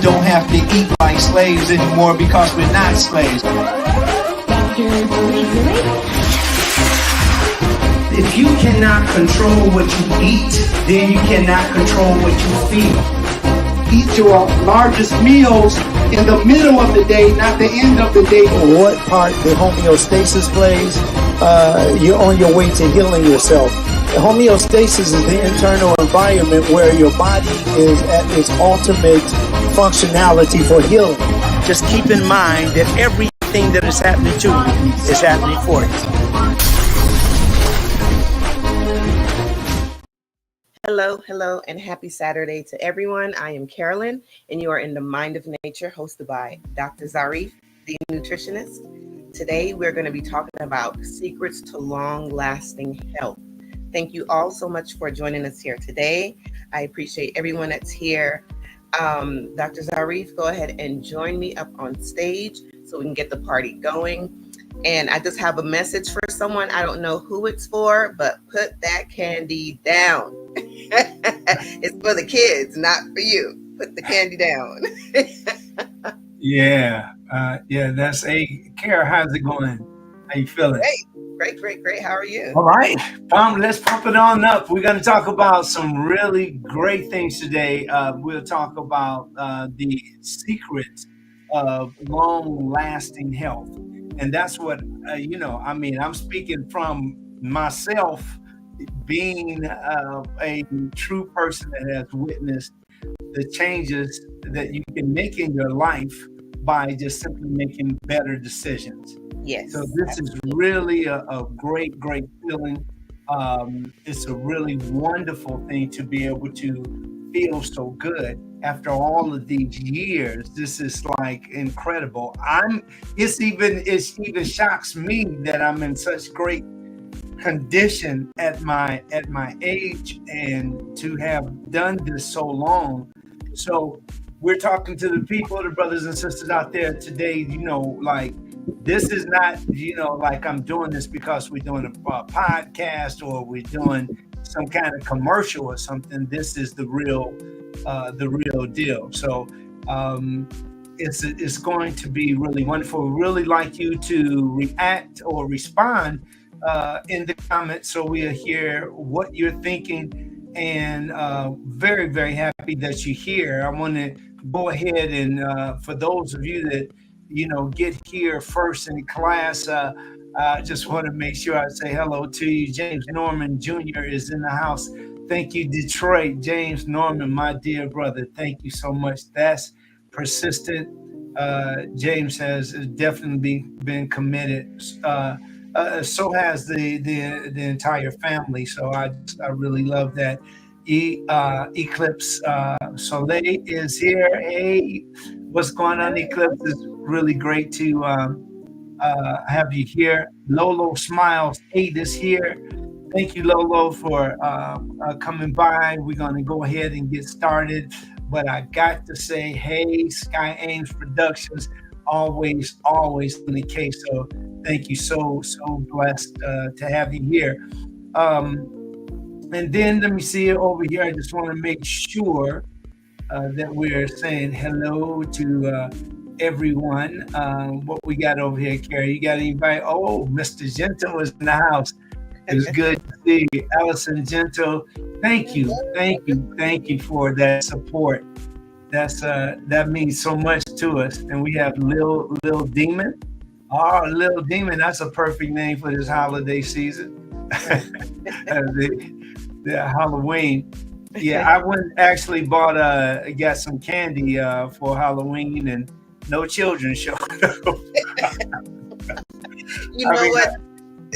don't have to eat like slaves anymore because we're not slaves. If you cannot control what you eat, then you cannot control what you feel. Eat your largest meals in the middle of the day, not the end of the day. What part the homeostasis plays, you're on your way to healing yourself. The homeostasis is the internal environment where your body is at its ultimate functionality for healing. Just keep in mind that everything that is happening to you is happening for you. Hello, and happy Saturday to everyone. I am Carolyn, and you are in the Mind of Nature, hosted by Dr. Zarif, the nutritionist. Today, we're going to be talking about secrets to long-lasting health. Thank you all so much for joining us here today. I appreciate everyone that's here. Dr. Zarif, go ahead and join me up on stage so we can get the party going. And I just have a message for someone. I don't know who it's for, but put that candy down. It's for the kids, not for you. Put the candy down. Yeah, that's Kara, how's it going? How you feeling? Great. How are you? All right, let's pump it on up. We're going to talk about some really great things today. We'll talk about the secrets of long-lasting health. And that's what, I'm speaking from myself, being a true person that has witnessed the changes that you can make in your life by just simply making better decisions. Yes. So this is really a great feeling. It's a really wonderful thing to be able to feel so good after all of these years. This is like incredible. It even shocks me that I'm in such great condition at my age and to have done this so long. So we're talking to the people, the brothers and sisters out there today, this is not, like I'm doing this because we're doing a podcast or we're doing some kind of commercial or something. This is the real deal. So it's going to be really wonderful. We'd really like you to react or respond in the comments so we'll hear what you're thinking. And very, very happy that you're here. I want to go ahead and for those of you that get here first in class, I just want to make sure I say hello to you. James Norman Jr. is in the house. Thank you, Detroit. James Norman, my dear brother, thank you so much. That's persistent. James has definitely been committed. So has the entire family. So I really love that. Eclipse Soleil is here. Hey, what's going on, Eclipse? It's really great to have you here. Lolo Smiles 8 is here. Thank you, Lolo, for coming by. We're going to go ahead and get started. But I got to say, hey, Sky Ames Productions, always in the case. So thank you, so blessed to have you here. And then let me see it over here. I just want to make sure that we're saying hello to everyone. What we got over here, Carrie? You got anybody? Oh, Mr. Gento is in the house. It's good to see you. Allison Gento, thank you for that support. That means so much to us. And we have Lil Demon. Oh, Lil Demon, that's a perfect name for this holiday season. the Halloween. Yeah, I went actually got some candy for Halloween, and no children showed up. What?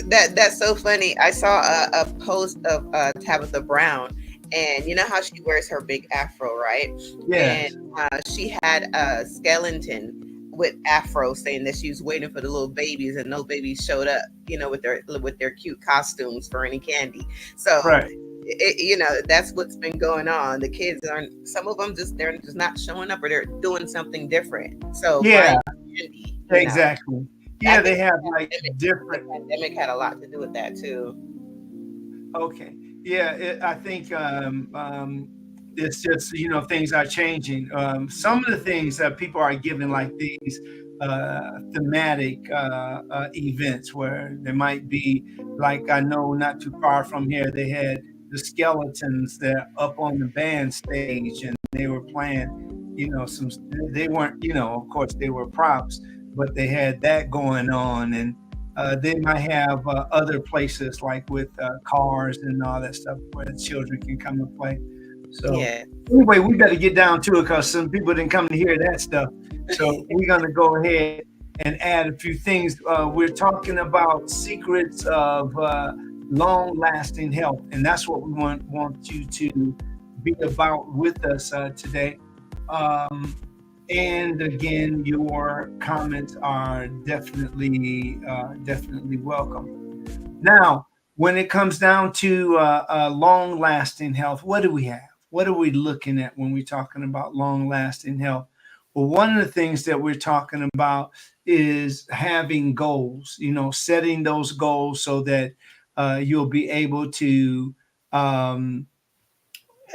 That's so funny. I saw a post of Tabitha Brown, and you know how she wears her big afro, right? Yes. And she had a skeleton with afro saying that she was waiting for the little babies, and no babies showed up, with their cute costumes for any candy. So right. That's what's been going on. The kids some of them they're just not showing up, or they're doing something different. So yeah, candy, exactly. Yeah, they have like different. The pandemic had a lot to do with that too. Okay. Yeah, I think it's just, things are changing. Some of the things that people are given, like these thematic events, where there might be, like, I know not too far from here, they had the skeletons that up on the band stage, and they were playing, some, they weren't, of course they were props, but they had that going on. And they might have other places, like with cars and all that stuff, where the children can come and play. So Yeah. anyway, we better get down to it, because some people didn't come to hear that stuff. So we're going to go ahead and add a few things. We're talking about secrets of long-lasting health, and that's what we want you to be about with us today. And again, your comments are definitely welcome. Now, when it comes down to long-lasting health, what do we have? What are we looking at when we're talking about long-lasting health? Well, one of the things that we're talking about is having goals, setting those goals so that you'll be able to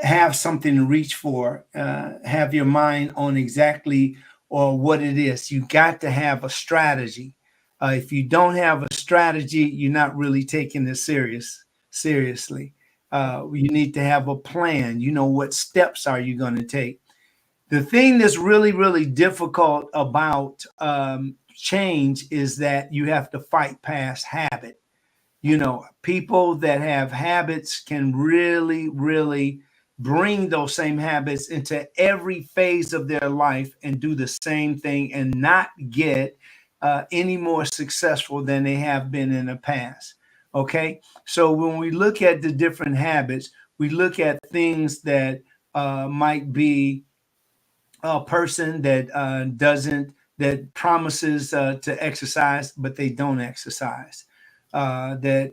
have something to reach for, have your mind on exactly or what it is. You got to have a strategy. If you don't have a strategy, you're not really taking this seriously. You need to have a plan. What steps are you going to take? The thing that's really, really difficult about change is that you have to fight past habit. People that have habits can really, really bring those same habits into every phase of their life and do the same thing and not get any more successful than they have been in the past. Okay. So when we look at the different habits, we look at things that might be a person that that promises to exercise, but they don't exercise. That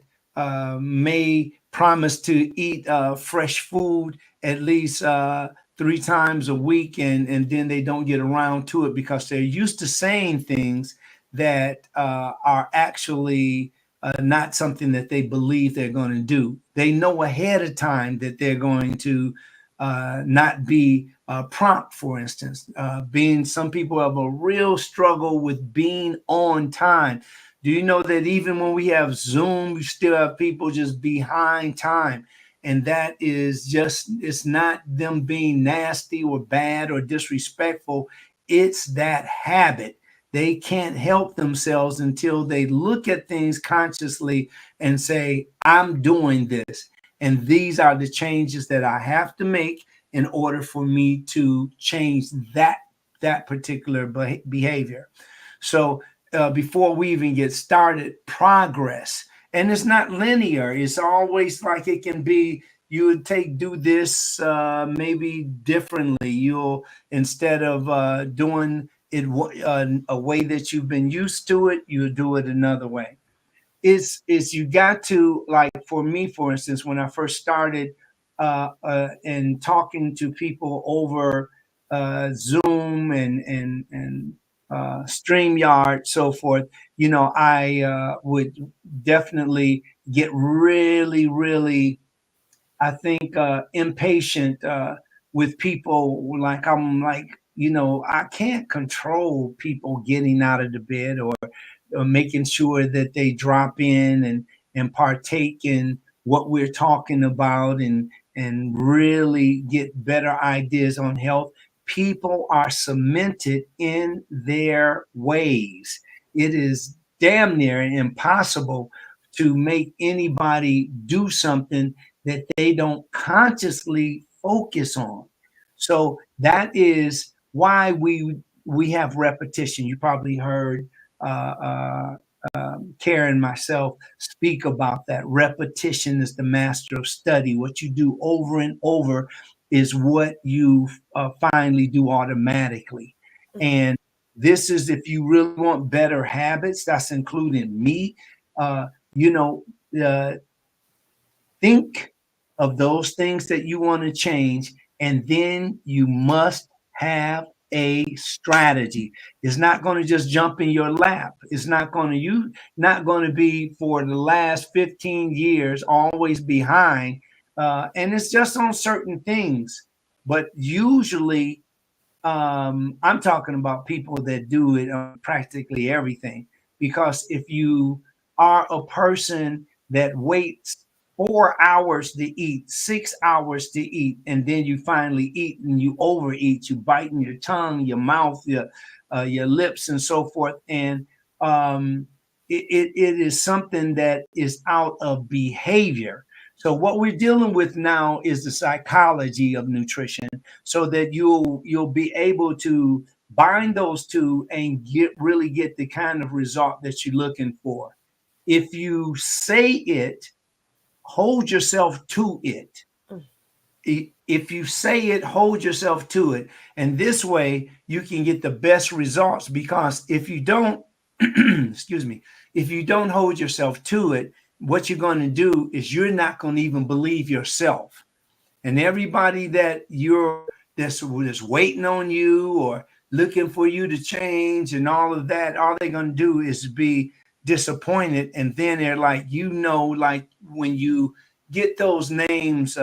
may promise to eat fresh food at least 3 times a week, and then they don't get around to it because they're used to saying things that are actually not something that they believe they're going to do. They know ahead of time that they're going to not be prompt, for instance. Some people have a real struggle with being on time. Do you know that even when we have Zoom, we still have people just behind time? And that is just, it's not them being nasty or bad or disrespectful. It's that habit. They can't help themselves until they look at things consciously and say, I'm doing this. And these are the changes that I have to make in order for me to change that particular behavior. So before we even get started, progress. And it's not linear. It's always like it can be, you would do this maybe differently. You'll, instead of doing it a way that you've been used to it, you'll do it another way. Is you got to, like, for me, for instance, when I first started and talking to people over Zoom and StreamYard, so forth, I would definitely get really, really, I think, impatient with people. Like, I'm like, I can't control people getting out of the bed or making sure that they drop in and partake in what we're talking about and really get better ideas on health. People are cemented in their ways. It is damn near impossible to make anybody do something that they don't consciously focus on. So that is why we have repetition. You probably heard Karen and myself speak about that. Repetition is the master of study. What you do over and over is what you finally do automatically. And this is, if you really want better habits, that's including me, think of those things that you want to change, and then you must have a strategy. It's not going to just jump in your lap. It's not going to be for the last 15 years always behind. And it's just on certain things. but usually I'm talking about people that do it on practically everything. Because if you are a person that waits 4 hours to eat, 6 hours to eat, and then you finally eat and you overeat, you bite in your tongue, your mouth, your lips, and so forth, and it is something that is out of behavior. So what we're dealing with now is the psychology of nutrition, so that you'll be able to bind those two and get the kind of result that you're looking for. If you say it, hold yourself to it. If you say it, hold yourself to it. And this way you can get the best results, because if you don't, excuse me, if you don't hold yourself to it, what you're going to do is you're not going to even believe yourself. And everybody that's waiting on you or looking for you to change and all of that, all they're going to do is be disappointed. And then they're like, like when you get those names,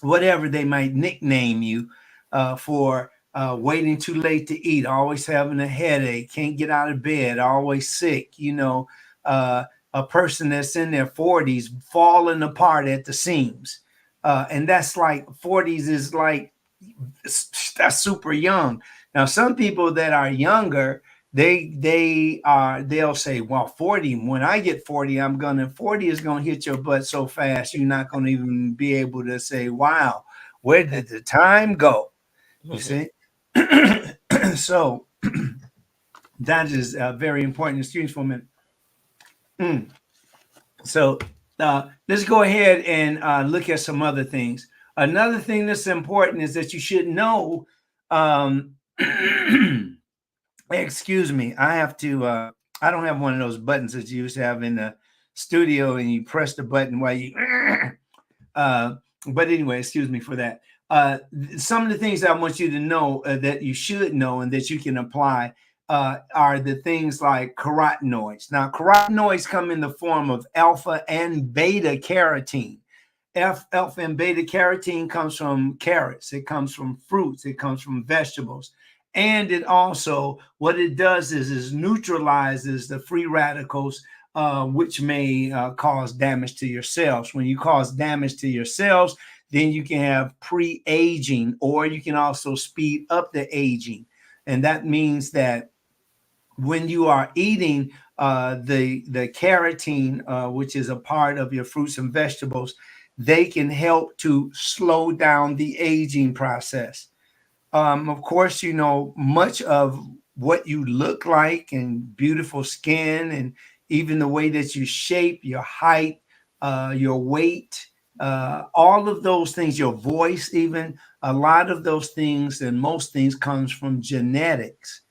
whatever they might nickname you for waiting too late to eat, always having a headache, can't get out of bed, always sick, a person that's in their 40s falling apart at the seams. And that's like 40s is like, that's super young. Now, some people that are younger, they'll say, well, 40, when I get 40, 40 is going to hit your butt so fast, you're not going to even be able to say, wow, where did the time go? You see? So that is very important. Excuse me for a minute. So let's go ahead and look at some other things. Another thing that's important is that you should know, excuse me, I don't have one of those buttons that you used to have in the studio and you press the button while you, but anyway, excuse me for that. Some of the things I want you to know that you should know and that you can apply are the things like carotenoids. Now, carotenoids come in the form of alpha and beta carotene. Alpha and beta carotene comes from carrots, it comes from fruits, it comes from vegetables. And it also, what it does is neutralizes the free radicals, which may cause damage to your cells. When you cause damage to your cells, then you can have pre-aging, or you can also speed up the aging. And that means that when you are eating the carotene, which is a part of your fruits and vegetables, they can help to slow down the aging process. Of course, much of what you look like and beautiful skin, and even the way that you shape, your height, your weight, all of those things, your voice, even a lot of those things and most things comes from genetics.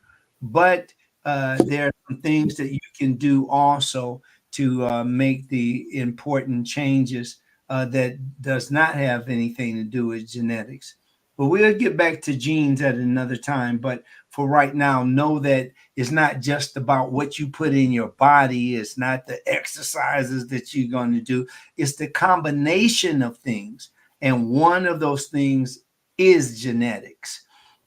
But there are some things that you can do also to make the important changes that does not have anything to do with genetics. But we'll get back to genes at another time. But for right now, know that it's not just about what you put in your body. It's not the exercises that you're going to do. It's the combination of things. And one of those things is genetics.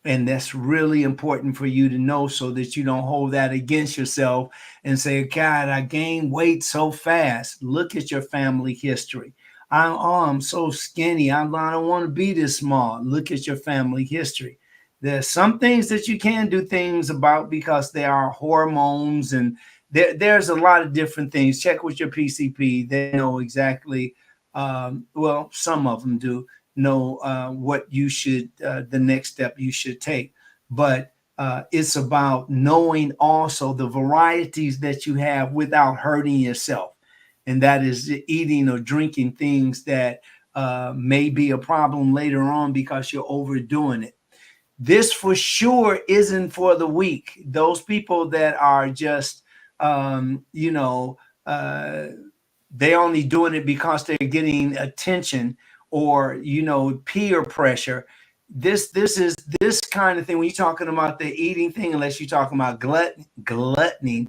And that's really important for you to know, so that you don't hold that against yourself and say, God, I gained weight so fast. Look at your family history. I'm so skinny. I don't want to be this small. Look at your family history. There's some things that you can do things about because there are hormones, and there's a lot of different things. Check with your PCP. They know exactly, well, some of them do know what you should, the next step you should take. But it's about knowing also the varieties that you have without hurting yourself. And that is eating or drinking things that may be a problem later on because you're overdoing it. This for sure isn't for the weak. Those people that are just, they only doing it because they're getting attention or, peer pressure. This is this kind of thing. When you're talking about the eating thing, unless you're talking about gluttony.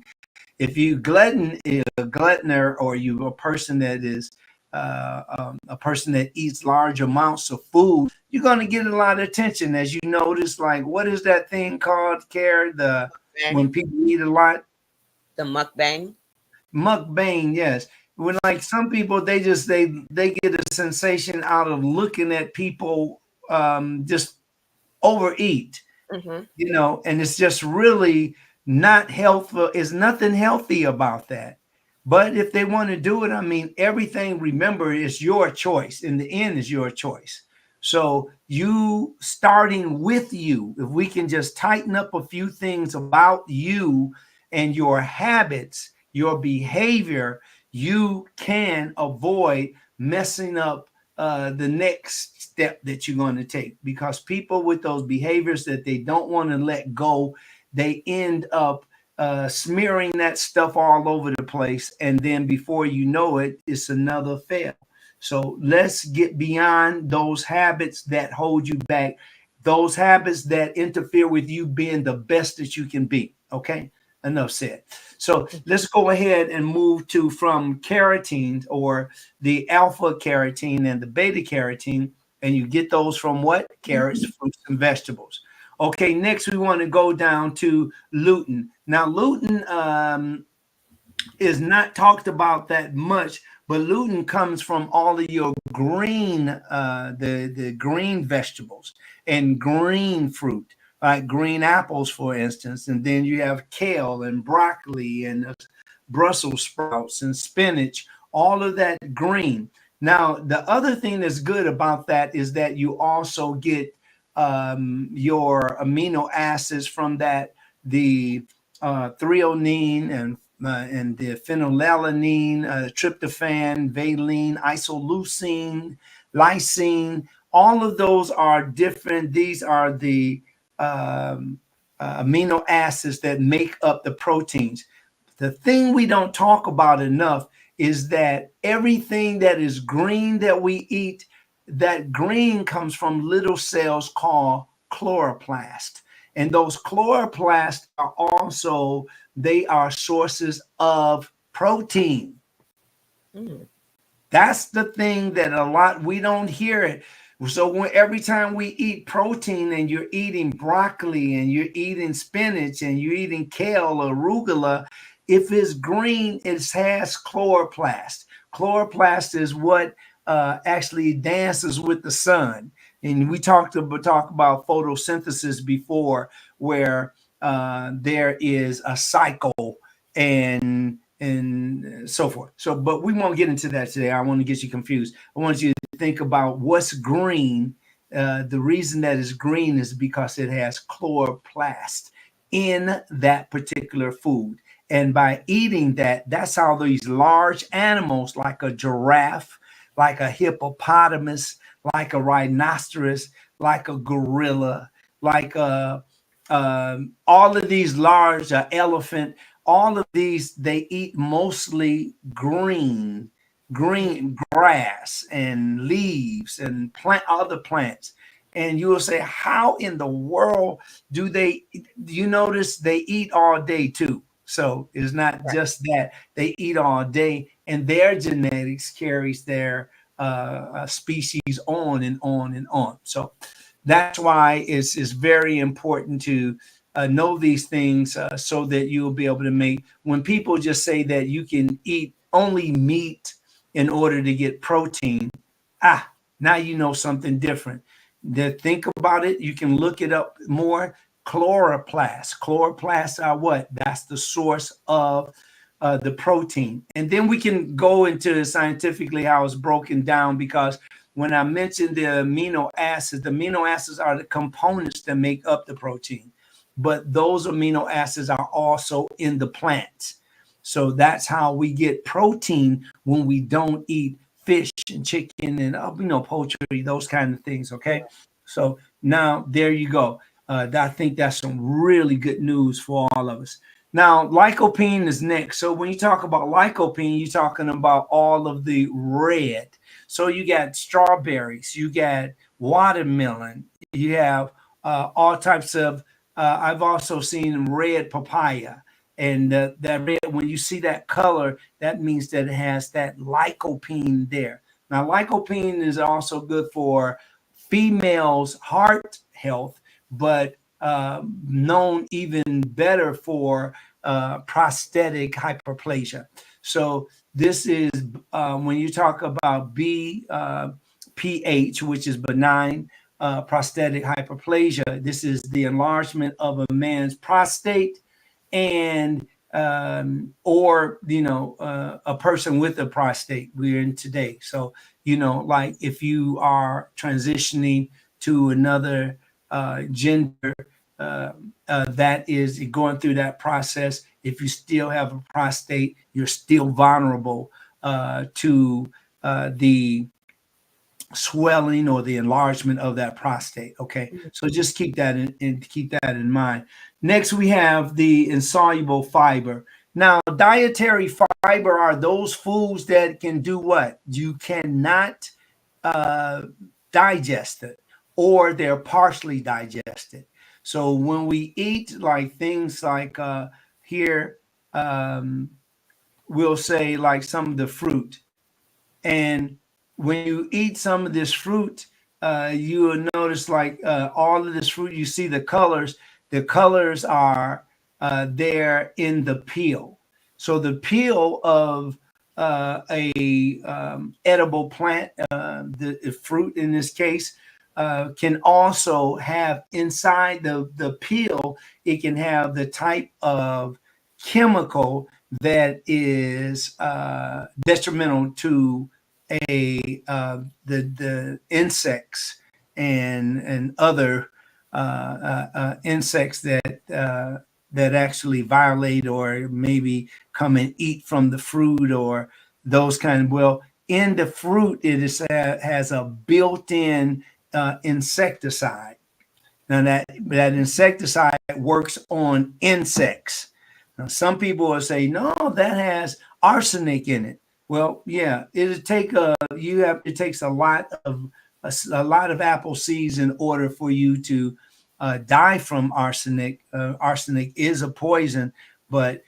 If you a gluttoner, or you a person that is a person that eats large amounts of food, you're going to get a lot of attention. As you notice, like, what is that thing called, Care? When people eat a lot? The mukbang. Mukbang, yes. When like some people, they get a sensation out of looking at people just overeat, and it's just really not helpful. There's nothing healthy about that. But if they want to do it, I mean, everything, remember, is your choice. In the end, is your choice. So you starting with you, if we can just tighten up a few things about you and your habits, your behavior, you can avoid messing up the next step that you're going to take. Because people with those behaviors that they don't want to let go, they end up smearing that stuff all over the place. And then before you know it, it's another fail. So let's get beyond those habits that hold you back, those habits that interfere with you being the best that you can be. Okay, enough said. So let's go ahead and move to from carotene, or the alpha carotene and the beta carotene. And you get those from what? Carrots, fruits, and vegetables. Okay, next we want to go down to lutein. Now, lutein is not talked about that much, but lutein comes from all of your green, the green vegetables and green fruit, like green apples, for instance. And then you have kale and broccoli and Brussels sprouts and spinach, all of that green. Now, the other thing that's good about that is that you also get your amino acids from that, the threonine and the phenylalanine, tryptophan, valine, isoleucine, lysine. All of those are different. These are the amino acids that make up the proteins. The thing we don't talk about enough is that everything that is green that we eat, that green comes from little cells called chloroplast. And those chloroplasts are also, they are sources of protein. That's the thing that a lot, we don't hear it. So every time we eat protein, and you're eating broccoli and you're eating spinach and you're eating kale or arugula, if it's green, it has chloroplast. Chloroplast is what actually dances with the sun. And we talked about photosynthesis before, where there is a cycle and so forth. So, but we won't get into that today. I want to get you confused. I want you to think about what's green. The reason that it's green is because it has chloroplast in that particular food. And by eating that, that's how these large animals, like a giraffe, like a hippopotamus, like a rhinoceros, like a gorilla, like all of these large elephant, all of these, they eat mostly green grass and leaves and other plants. And you will say, how in the world do you notice they eat all day too? So it's not just that they eat all day, and their genetics carries their species on and on and on. So that's why it's very important to know these things so that you'll be able to make, when people just say that you can eat only meat in order to get protein, now you know something different. Think about it. You can look it up more. Chloroplasts are what? That's the source of the protein. And then we can go into scientifically how it's broken down, because when I mentioned the amino acids are the components that make up the protein. But those amino acids are also in the plants. So that's how we get protein when we don't eat fish and chicken and poultry, those kind of things. Okay. So now there you go. I think that's some really good news for all of us. Now, lycopene is next. So when you talk about lycopene, you're talking about all of the red. So you got strawberries, you got watermelon, you have all types of, I've also seen red papaya. And that red, when you see that color, that means that it has that lycopene there. Now, lycopene is also good for female's heart health, but known even better for prostatic hyperplasia. So this is when you talk about BPH, which is benign prostatic hyperplasia. This is the enlargement of a man's prostate, and or a person with a prostate we're in today. So like if you are transitioning to another gender, that is going through that process. If you still have a prostate, you're still vulnerable to the swelling or the enlargement of that prostate. Okay, so just keep that in mind. Next, we have the insoluble fiber. Now, dietary fiber are those foods that can do what? You cannot digest it, or they're partially digested. So when we eat like things like here, we'll say like some of the fruit, and when you eat some of this fruit, you will notice like all of this fruit, you see the colors. The colors are there in the peel. So the peel of a edible plant, the fruit in this case, can also have inside the peel, it can have the type of chemical that is detrimental to the insects and other insects that actually violate or maybe come and eat from the fruit or those kind of. Well, in the fruit, it has a built-in insecticide. Now that insecticide works on insects. Now some people will say, no, that has arsenic in it. Well, yeah, it takes a lot of apple seeds in order for you to die from arsenic. Arsenic is a poison, but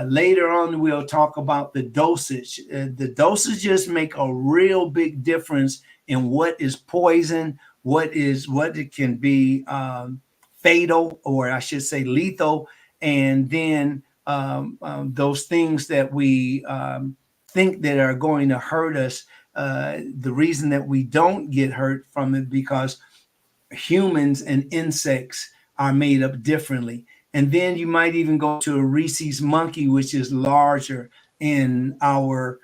later on we'll talk about the dosage. The dosages make a real big difference in what is poison, what it can be fatal, or I should say lethal, and then those things that we think that are going to hurt us. The reason that we don't get hurt from it because humans and insects are made up differently. And then you might even go to a rhesus monkey, which is larger in our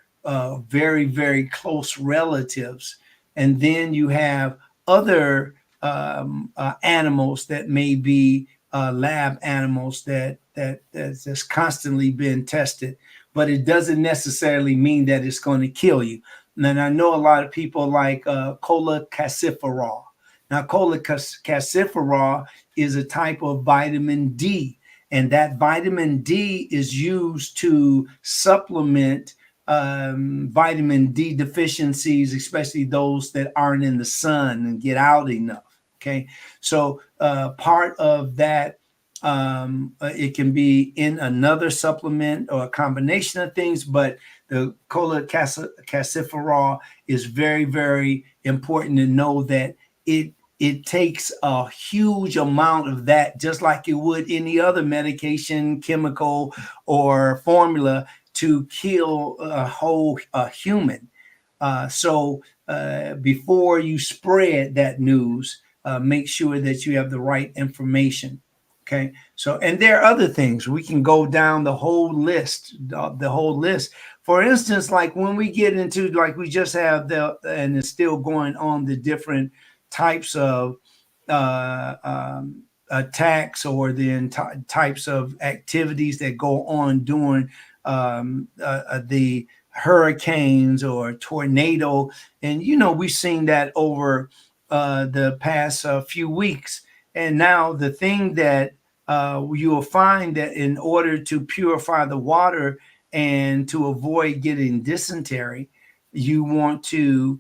very, very close relatives. And then you have other animals that may be lab animals that's just constantly been tested. But it doesn't necessarily mean that it's going to kill you. And I know a lot of people like cholecalciferol. Now, cholecalciferol is a type of vitamin D, and that vitamin D is used to supplement vitamin D deficiencies, especially those that aren't in the sun and get out enough. Okay, so part of that, it can be in another supplement or a combination of things, but the cholecalciferol is very, very important to know that it takes a huge amount of that, just like it would any other medication, chemical, or formula to kill a whole human. So before you spread that news, make sure that you have the right information. Okay. So, and there are other things. We can go down the whole list. For instance, like when we get into, like we just have and it's still going on, the different types of attacks or the types of activities that go on during the hurricanes or tornado. And, we've seen that over the past few weeks. And now the thing that you will find that in order to purify the water and to avoid getting dysentery, you want to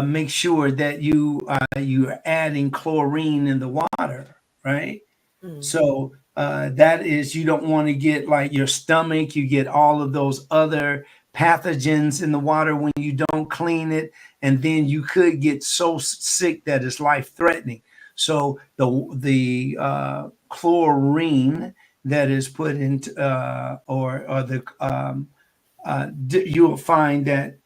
make sure that you're adding chlorine in the water, right? Mm. So that is, you don't want to get like your stomach, you get all of those other pathogens in the water when you don't clean it, and then you could get so sick that it's life-threatening. So the chlorine that is put into you'll find that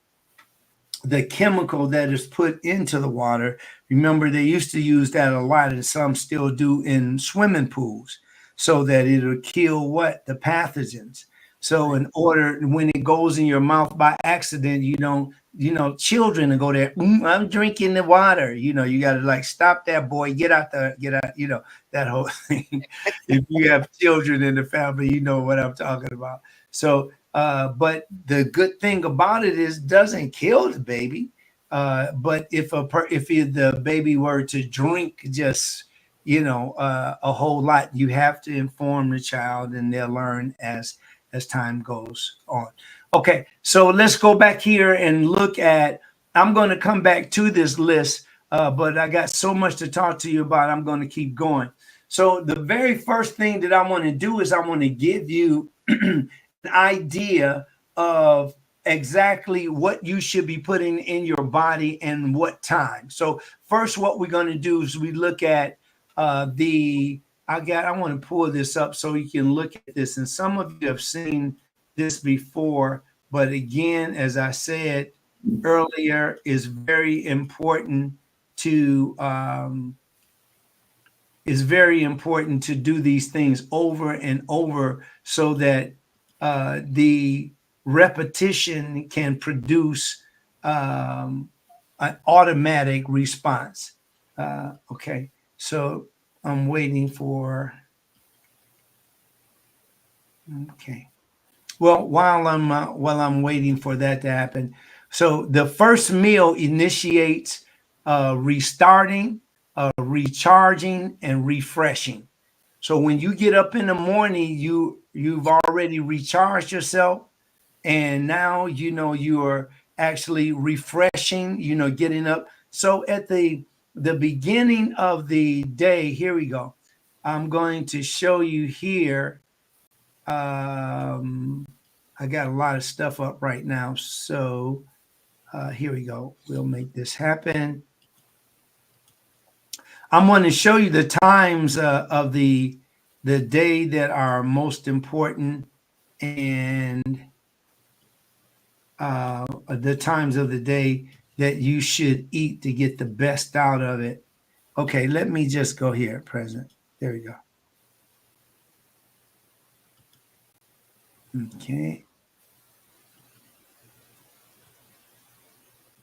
the chemical that is put into the water, remember they used to use that a lot, and some still do in swimming pools, so that it'll kill what? The pathogens. So in order, when it goes in your mouth by accident, you don't, children will go there, I'm drinking the water. You got to like, stop that, boy, get out, that whole thing. If you have children in the family, you know what I'm talking about. So, but the good thing about it is doesn't kill the baby. But if the baby were to drink just, a whole lot, you have to inform the child, and they'll learn as time goes on. Okay, so let's go back here and look at, I'm going to come back to this list, but I got so much to talk to you about. I'm going to keep going. So the very first thing that I want to do is I want to give you an idea of exactly what you should be putting in your body and what time. So first, what we're going to do is we look at I want to pull this up so you can look at this. And some of you have seen this before, but again, as I said earlier, is very important to do these things over and over, so that the repetition can produce an automatic response. Okay, so I'm waiting for. Okay, well, while I'm waiting for that to happen, so the first meal initiates restarting, recharging, and refreshing. So when you get up in the morning, you've already recharged yourself, and now you are actually refreshing, getting up. So at the beginning of the day, here we go. I'm going to show you here. I got a lot of stuff up right now, so here we go. We'll make this happen. I'm going to show you the times of the day that are most important, and the times of the day that you should eat to get the best out of it. Okay, let me just go here, present. There we go. Okay.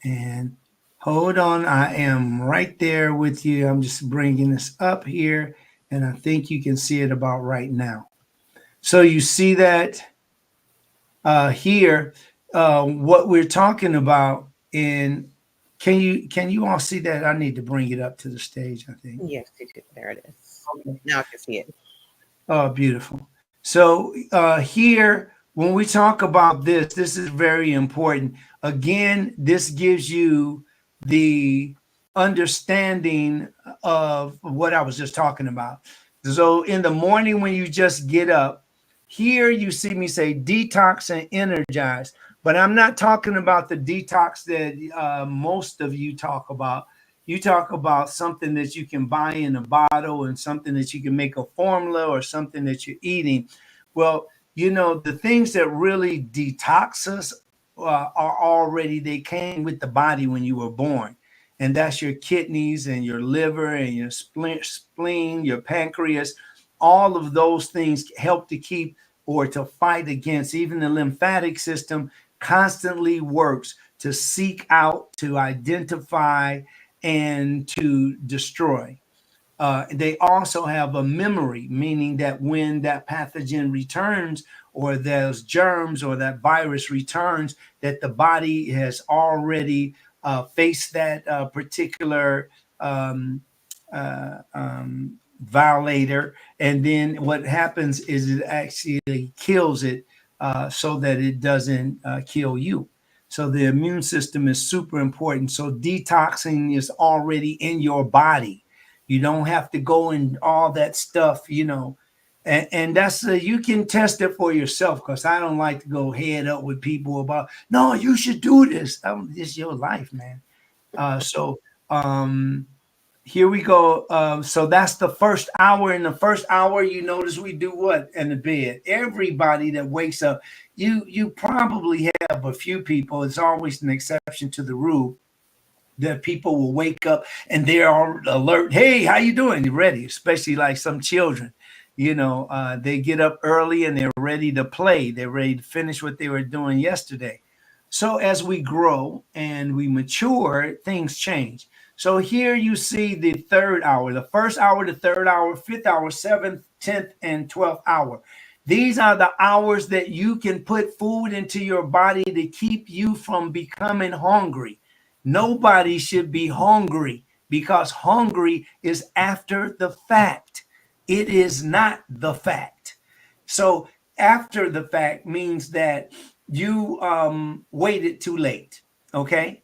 And hold on, I am right there with you. I'm just bringing this up here, and I think you can see it about right now. So you see that here, what we're talking about in, can you all see that? I need to bring it up to the stage, I think. Yes, there it is. Okay. Now I can see it. Oh, beautiful. So here, when we talk about this is very important. Again, this gives you the understanding of what I was just talking about. So in the morning, when you just get up, here you see me say detox and energize, but I'm not talking about the detox that most of you talk about. You talk about something that you can buy in a bottle, and something that you can make a formula, or something that you're eating. Well, the things that really detox us are already, they came with the body when you were born. And that's your kidneys and your liver and your spleen, your pancreas. All of those things help to keep or to fight against. Even the lymphatic system constantly works to seek out, to identify, and to destroy. They also have a memory, meaning that when that pathogen returns, or those germs or that virus returns, that the body has already faced that particular violator. And then what happens is it actually kills it so that it doesn't kill you. So the immune system is super important. So detoxing is already in your body. You don't have to go and all that stuff, And that's you can test it for yourself, because I don't like to go head up with people about, no, you should do this. It's your life, man. So here we go. So that's the first hour. In the first hour, you notice we do what in the bed? Everybody that wakes up, you probably have a few people. It's always an exception to the rule that people will wake up and they're all alert. Hey, how you doing? You ready? Especially like some children, they get up early and they're ready to play. They're ready to finish what they were doing yesterday. So as we grow and we mature, things change. So here you see the third hour, the first hour, the third hour, fifth hour, seventh, 10th, and 12th hour. These are the hours that you can put food into your body to keep you from becoming hungry. Nobody should be hungry, because hungry is after the fact. It is not the fact. So after the fact means that you waited too late. Okay.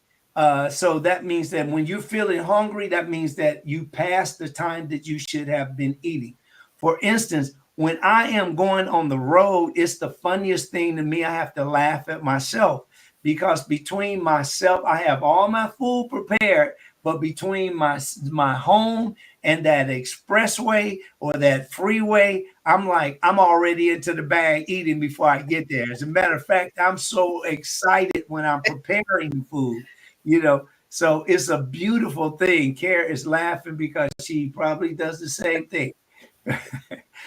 So that means that when you're feeling hungry, that means that you passed the time that you should have been eating. For instance, when I am going on the road, it's the funniest thing to me. I have to laugh at myself, because between myself, I have all my food prepared, but between my home and that expressway or that freeway, I'm already into the bag eating before I get there. As a matter of fact, I'm so excited when I'm preparing food, so it's a beautiful thing. Kara is laughing because she probably does the same thing.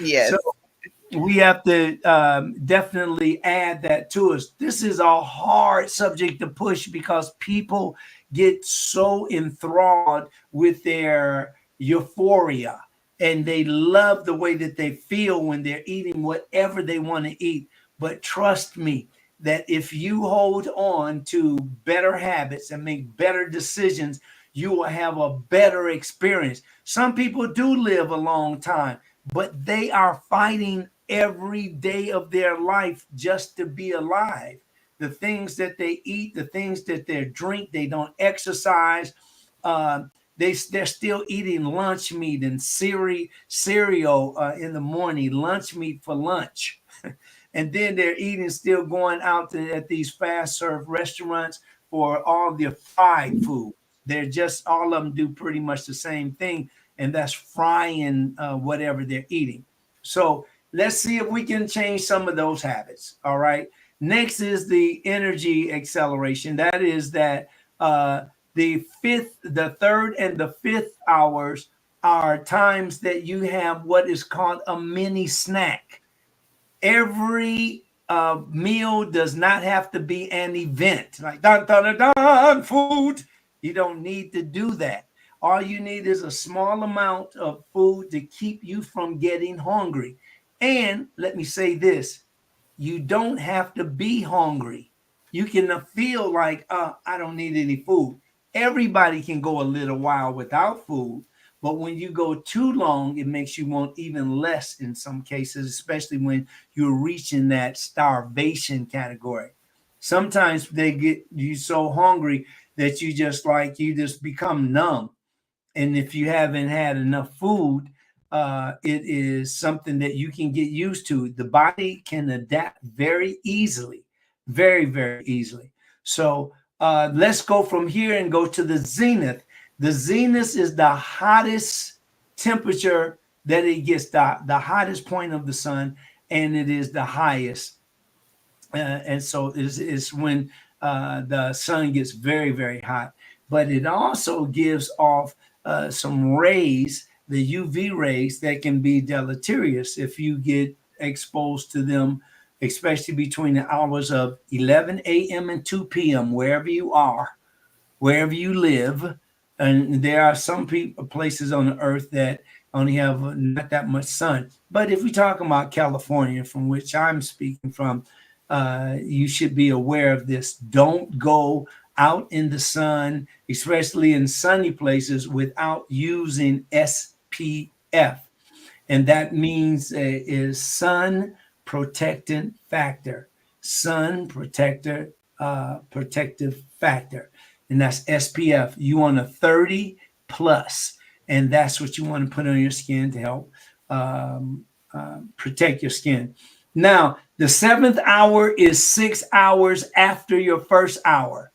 Yes. So we have to definitely add that to us. This is a hard subject to push, because people get so enthralled with their euphoria, and they love the way that they feel when they're eating whatever they want to eat. But trust me, that if you hold on to better habits and make better decisions, you will have a better experience. Some people do live a long time, but they are fighting every day of their life just to be alive. The things that they eat, the things that they drink, they don't exercise. They're still eating lunch meat and cereal in the morning, lunch meat for lunch. And then they're eating, still going out at these fast serve restaurants for all the fried food. They're just, all of them do pretty much the same thing, and that's frying whatever they're eating. So let's see if we can change some of those habits. All right. Next is the energy acceleration. That is that the third and the fifth hours are times that you have what is called a mini snack. Every meal does not have to be an event like dun, dun, dun, dun, food. You don't need to do that. All you need is a small amount of food to keep you from getting hungry. And let me say this, you don't have to be hungry. You can feel like, I don't need any food. Everybody can go a little while without food, but when you go too long, it makes you want even less in some cases, especially when you're reaching that starvation category. Sometimes they get you so hungry that you just become numb. And if you haven't had enough food, it is something that you can get used to. The body can adapt very easily, very, very easily. So let's go from here and go to the zenith. The zenith is the hottest temperature that it gets, the hottest point of the sun, and it is the highest. And so it's when the sun gets very, very hot. But it also gives off some rays, the UV rays, that can be deleterious if you get exposed to them, especially between the hours of 11 a.m. and 2 p.m., wherever you are, wherever you live. And there are some places on the earth that only have not that much sun. But if we talk about California, from which I'm speaking from, you should be aware of this. Don't go out in the sun, especially in sunny places, without using SPF. And that means is sun protectant factor, sun protective factor. And that's SPF. You want a 30 plus, and that's what you want to put on your skin to help protect your skin. Now, the 7th hour is 6 hours after your first hour.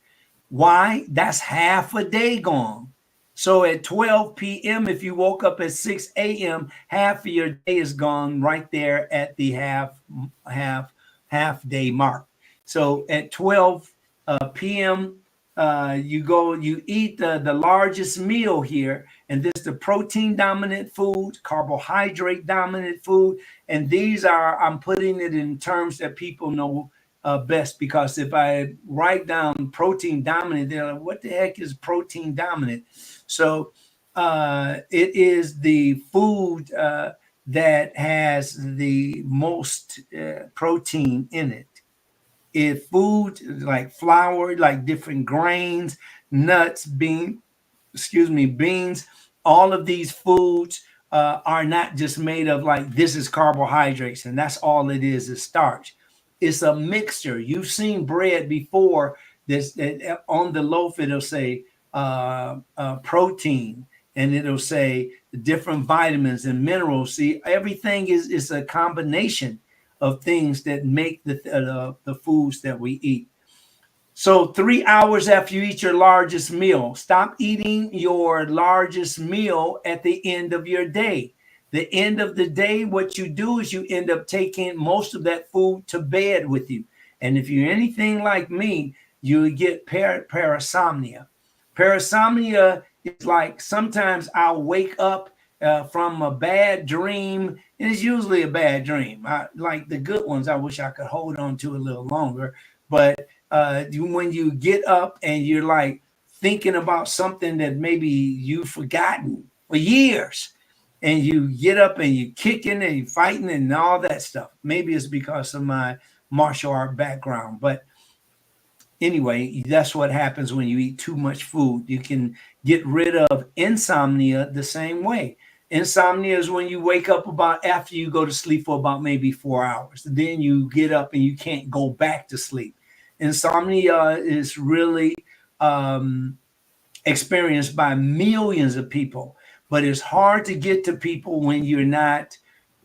Why? That's half a day gone. So at 12 p.m., if you woke up at 6 a.m., half of your day is gone right there at the half day mark. So at 12 p.m., you eat the largest meal here, and this is the protein dominant food, carbohydrate dominant food, and these are, I'm putting it in terms that people know best, because if I write down protein dominant, they're like, what the heck is protein dominant? So it is the food that has the most protein in it. If food like flour, like different grains, nuts, beans, all of these foods are not just made of like, this is carbohydrates and that's all it is starch. It's a mixture. You've seen bread before. This on the loaf, it'll say protein, and it'll say different vitamins and minerals. See, everything is a combination of things that make the foods that we eat. So 3 hours after you eat your largest meal, stop eating your largest meal at the end of your day. The end of the day, what you do is you end up taking most of that food to bed with you. And if you're anything like me, you get parasomnia. Parasomnia is like, sometimes I'll wake up from a bad dream, and it's usually a bad dream. Like the good ones, I wish I could hold on to a little longer. But when you get up and you're like thinking about something that maybe you've forgotten for years, and you get up and you're kicking and you're fighting and all that stuff. Maybe it's because of my martial art background. But anyway, that's what happens when you eat too much food. You can get rid of insomnia the same way. Insomnia is when you wake up about after you go to sleep for about maybe 4 hours. Then you get up and you can't go back to sleep. Insomnia is really experienced by millions of people. But it's hard to get to people when you're not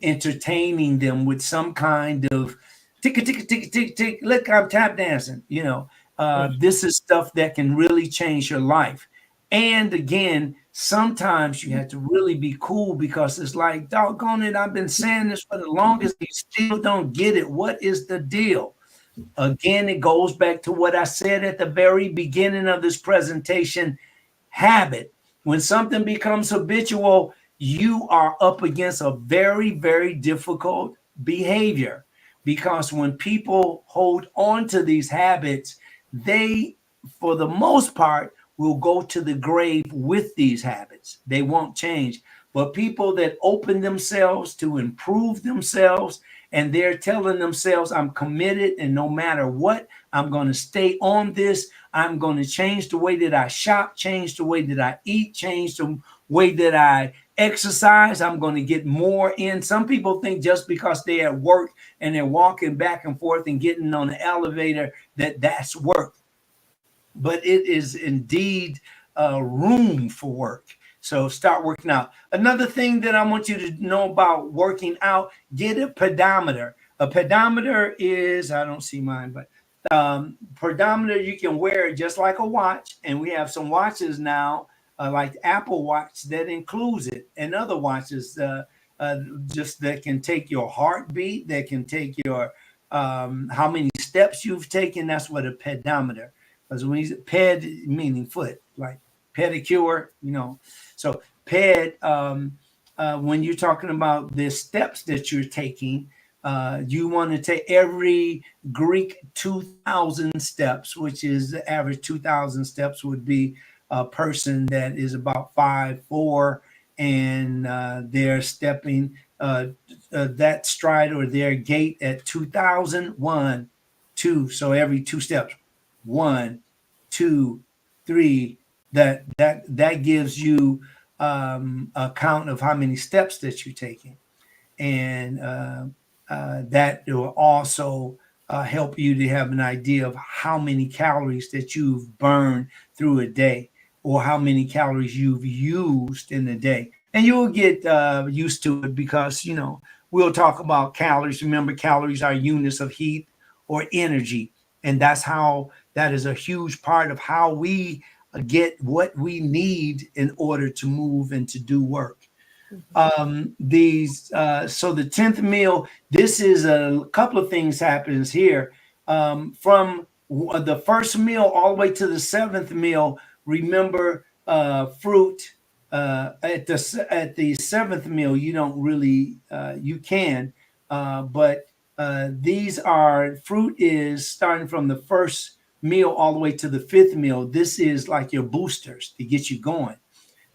entertaining them with some kind of tick, tick, tick, tick, tick. Look, I'm tap dancing. This is stuff that can really change your life. And again, sometimes you have to really be cool, because it's like, doggone it, I've been saying this for the longest. You still don't get it. What is the deal? Again, it goes back to what I said at the very beginning of this presentation: habit. When something becomes habitual, you are up against a very, very difficult behavior, because when people hold on to these habits, they, for the most part, will go to the grave with these habits. They won't change. But people that open themselves to improve themselves, and they're telling themselves, I'm committed, and no matter what, I'm going to stay on this. I'm going to change the way that I shop, change the way that I eat, change the way that I exercise. I'm going to get more in. Some people think just because they're at work and they're walking back and forth and getting on the elevator, that's work. But it is indeed room for work. So start working out. Another thing that I want you to know about working out: get a pedometer. A pedometer is, I don't see mine, but pedometer, you can wear it just like a watch. And we have some watches now, like Apple Watch, that includes it, and other watches just that can take your heartbeat, that can take your how many steps you've taken. That's what a pedometer. Because when you ped, meaning foot, like pedicure, So ped, when you're talking about the steps that you're taking, you want to take every Greek 2,000 steps, which is the average 2,000 steps would be a person that is about 5'4", and they're stepping that stride or their gait at 2,000, 1, 2. So every 2 steps, 1, 2, 3. That gives you a count of how many steps that you're taking, and that will also help you to have an idea of how many calories that you've burned through a day, or how many calories you've used in a day. And you'll get used to it, because we'll talk about calories. Remember, calories are units of heat or energy. And that's how that is a huge part of how we get what we need in order to move and to do work. So the 10th meal, this is a couple of things happens here. From the first meal all the way to the 7th meal, remember fruit. At the 7th meal, you don't really you can, but these are fruit is starting from the first meal all the way to the 5th meal. This is like your boosters to get you going.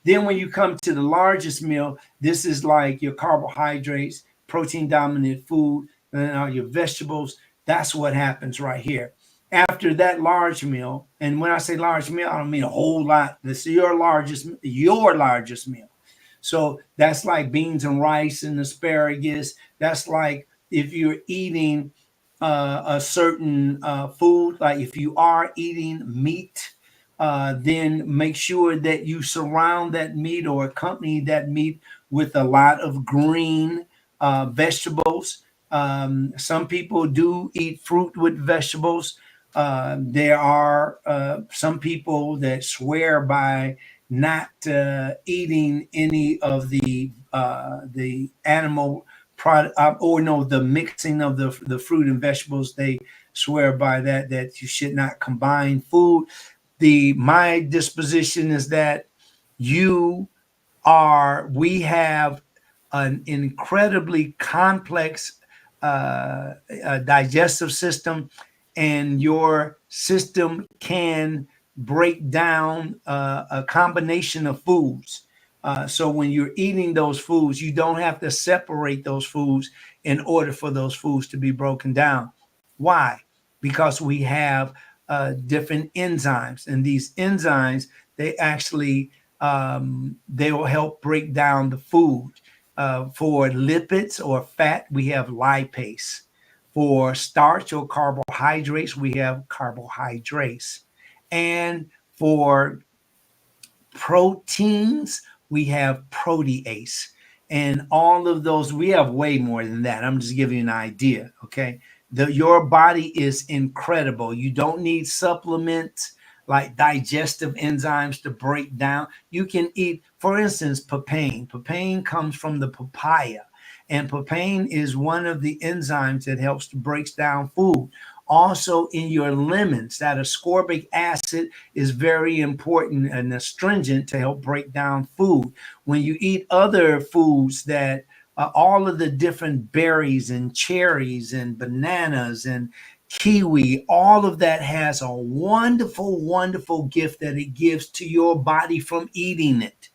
Then when you come to the largest meal, this is like your carbohydrates, protein dominant food, and your vegetables. That's what happens right here. After that large meal, and when I say large meal, I don't mean a whole lot. This is your largest meal. So that's like beans and rice and asparagus. That's like if you're eating a certain food, like if you are eating meat, then make sure that you surround that meat or accompany that meat with a lot of green vegetables. Some people do eat fruit with vegetables. There are some people that swear by not eating any of the animal product, or no, the mixing of the fruit and vegetables. They swear by that you should not combine food. My disposition is that we have an incredibly complex digestive system, and your system can break down a combination of foods. So when you're eating those foods, you don't have to separate those foods in order for those foods to be broken down. Why? Because we have different enzymes, and these enzymes, they actually they will help break down the food. For lipids or fat, we have lipase. For starch or carbohydrates, we have carbohydrates. And for proteins, we have protease. And all of those, we have way more than that. I'm just giving you an idea, okay? Your body is incredible. You don't need supplements like digestive enzymes to break down. You can eat, for instance, papain. Papain comes from the papaya, and papain is one of the enzymes that helps to break down food. Also in your lemons, that ascorbic acid is very important and astringent to help break down food. When you eat other foods that all of the different berries and cherries and bananas and kiwi, all of that has a wonderful, wonderful gift that it gives to your body from eating it.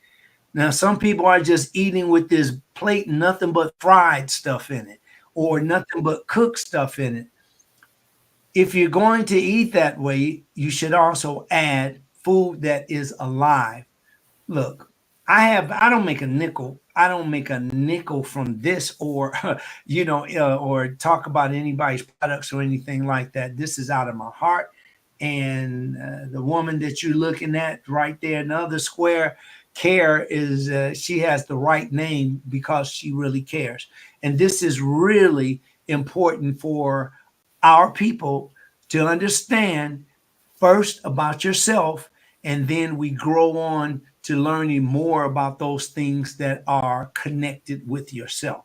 Now, some people are just eating with this plate, nothing but fried stuff in it, or nothing but cooked stuff in it. If you're going to eat that way, you should also add food that is alive. Look, I don't make a nickel. I don't make a nickel from this, or or talk about anybody's products or anything like that. This is out of my heart. And the woman that you're looking at right there in the other square, Care, is she has the right name because she really cares. And this is really important for our people to understand, first about yourself, and then we grow on to learning more about those things that are connected with yourself.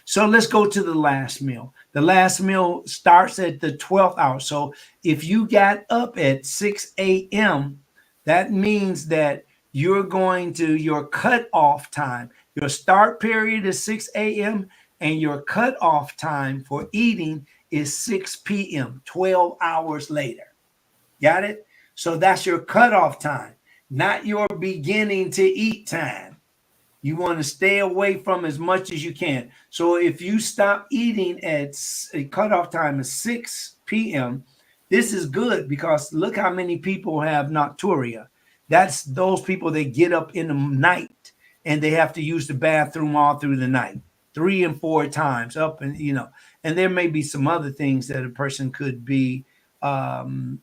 So let's go to the last meal. The last meal starts at the 12th hour. So if you got up at 6 a.m., that means that you're going to your cutoff time. Your start period is 6 a.m. and your cutoff time for eating is 6 p.m., 12 hours later. Got it? So that's your cutoff time, not your beginning to eat time. You want to stay away from as much as you can. So if you stop eating at a cutoff time of 6 p.m., this is good, because look how many people have nocturia. That's those people that get up in the night and they have to use the bathroom all through the night, 3 and 4 times up, and and there may be some other things that a person could be challenged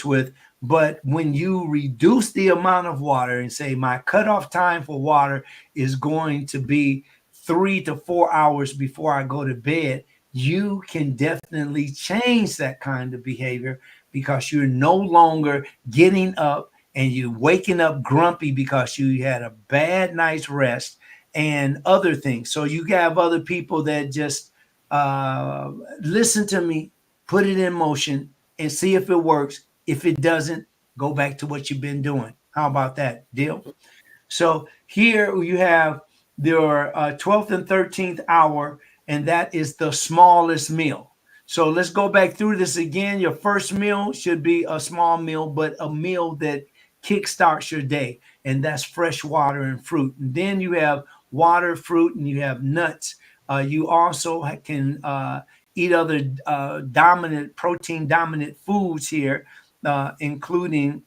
with. But when you reduce the amount of water and say my cutoff time for water is going to be 3 to 4 hours before I go to bed, you can definitely change that kind of behavior because you're no longer getting up and you waking up grumpy because you had a bad night's rest and other things. So you have other people that just listen to me, put it in motion, and see if it works. If it doesn't, go back to what you've been doing. How about that? Deal? So here you have your 12th and 13th hour, and that is the smallest meal. So let's go back through this again. Your first meal should be a small meal, but a meal that kickstarts your day, and that's fresh water and fruit. And then you have water, fruit, and you have nuts. You also can eat other protein dominant foods here, including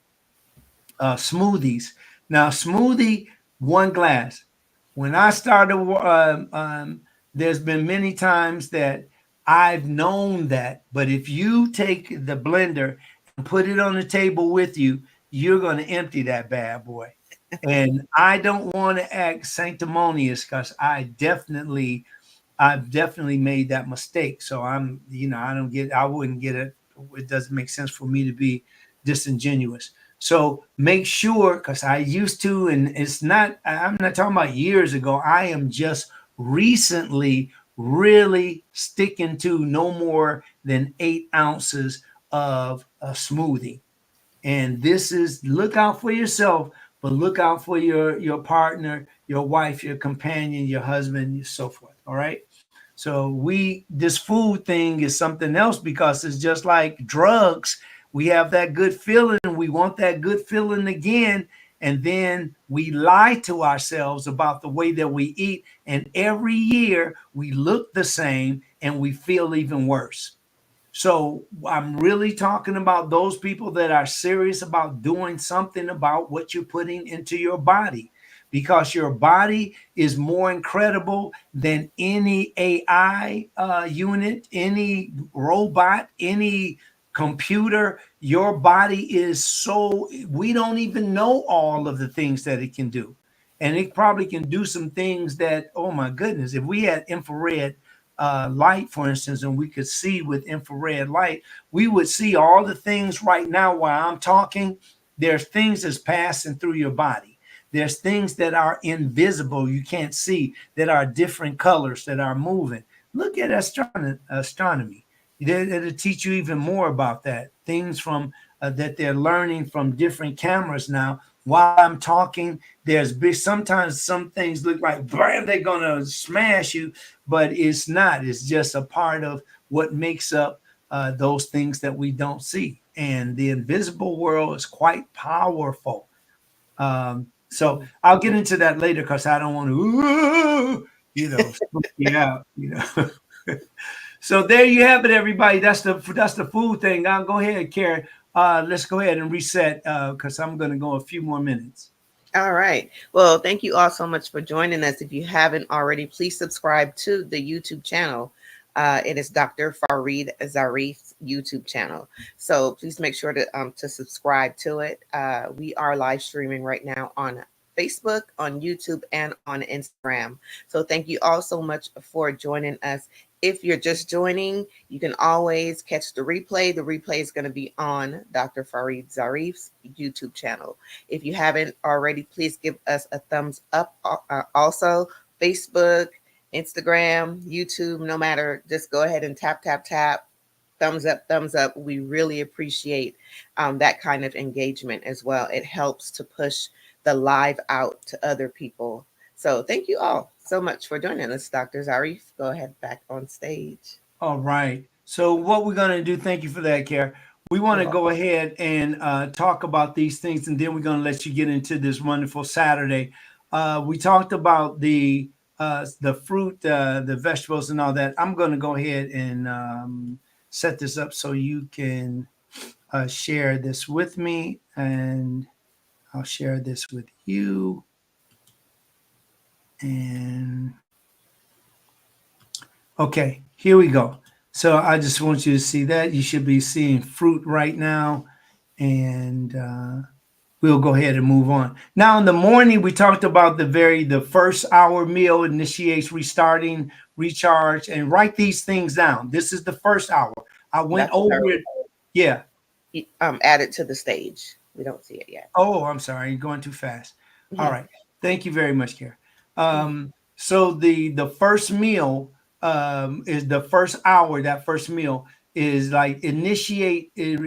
smoothies. Now, smoothie, 1 glass. When I started, there's been many times that I've known that, but if you take the blender and put it on the table with you, you're going to empty that bad boy. And I don't want to act sanctimonious because I've definitely made that mistake. So I wouldn't get it. It doesn't make sense for me to be disingenuous. So make sure, because I used to, and I'm not talking about years ago. I am just recently really sticking to no more than 8 ounces of a smoothie. And this is, look out for yourself, but look out for your partner, your wife, your companion, your husband, and so forth. All right. So this food thing is something else because it's just like drugs. We have that good feeling. We want that good feeling again. And then we lie to ourselves about the way that we eat. And every year we look the same and we feel even worse. So I'm really talking about those people that are serious about doing something about what you're putting into your body, because your body is more incredible than any AI unit, any robot, any computer. Your body is we don't even know all of the things that it can do. And it probably can do some things that, oh my goodness, if we had infrared light, for instance, and we could see with infrared light, we would see all the things right now while I'm talking. There's things that's passing through your body. There's things that are invisible, you can't see, that are different colors that are moving. Look at astronomy. It'll teach you even more about that. Things from that they're learning from different cameras now. While I'm talking, sometimes some things look like, bam, they're gonna smash you, but it's not. It's just a part of what makes up those things that we don't see. And the invisible world is quite powerful. So I'll get into that later because I don't want to, spook you out, So there you have it, everybody. That's the food thing. I'll go ahead, Karen. Let's go ahead and reset because I'm going to go a few more minutes. All right. Well, thank you all so much for joining us. If you haven't already, please subscribe to the YouTube channel. It is Dr. Farid Zarif's YouTube channel. So please make sure to subscribe to it. We are live streaming right now on Facebook, on YouTube, and on Instagram. So thank you all so much for joining us. If you're just joining, you can always catch the replay. The replay is going to be on Dr. Farid Zarif's YouTube channel. If you haven't already, please give us a thumbs up. Also, Facebook, Instagram, YouTube, no matter, just go ahead and tap. Thumbs up. We really appreciate that kind of engagement as well. It helps to push the live out to other people. So thank you all so much for joining us. Dr. Zarif, go ahead back on stage. All right. So what we're going to do, thank you for that, Kara. We want to go ahead and talk about these things, and then we're going to let you get into this wonderful Saturday. We talked about the fruit, the vegetables, and all that. I'm going to go ahead and set this up so you can share this with me, and I'll share this with you. And okay, here we go. So I just want you to see that. You should be seeing fruit right now. And we'll go ahead and move on. Now in the morning, we talked about the first hour meal initiates restarting, recharge, and write these things down. This is the first hour. I went Dr. over it. Yeah. Add it to the stage. We don't see it yet. Oh, I'm sorry. You're going too fast. Mm-hmm. All right. Thank you very much, Kara. So the first meal is the first hour. That first meal is like initiate, it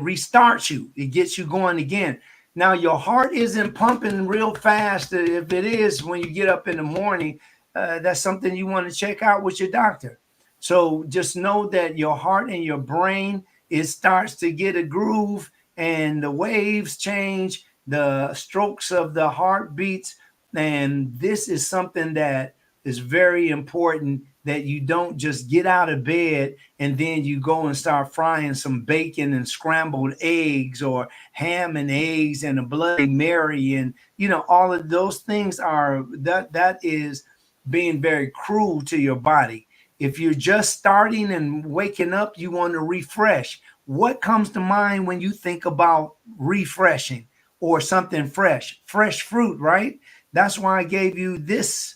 restarts you. It gets you going again. Now your heart isn't pumping real fast. If it is when you get up in the morning, that's something you want to check out with your doctor. So just know that your heart and your brain, it starts to get a groove, and the waves change, the strokes of the heartbeats. And this is something that is very important, that you don't just get out of bed and then you go and start frying some bacon and scrambled eggs, or ham and eggs and a Bloody Mary. And, all of those things that is being very cruel to your body. If you're just starting and waking up, you want to refresh. What comes to mind when you think about refreshing or something fresh? Fresh fruit, right? That's why I gave you this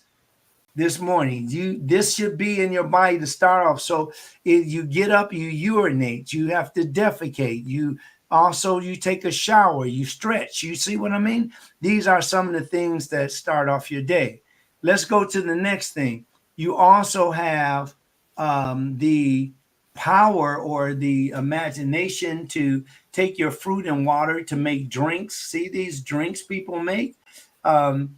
morning. This should be in your body to start off. So if you get up, you urinate, you have to defecate, you take a shower, you stretch. You see what I mean? These are some of the things that start off your day. Let's go to the next thing. You also have the power or the imagination to take your fruit and water to make drinks. See these drinks people make? And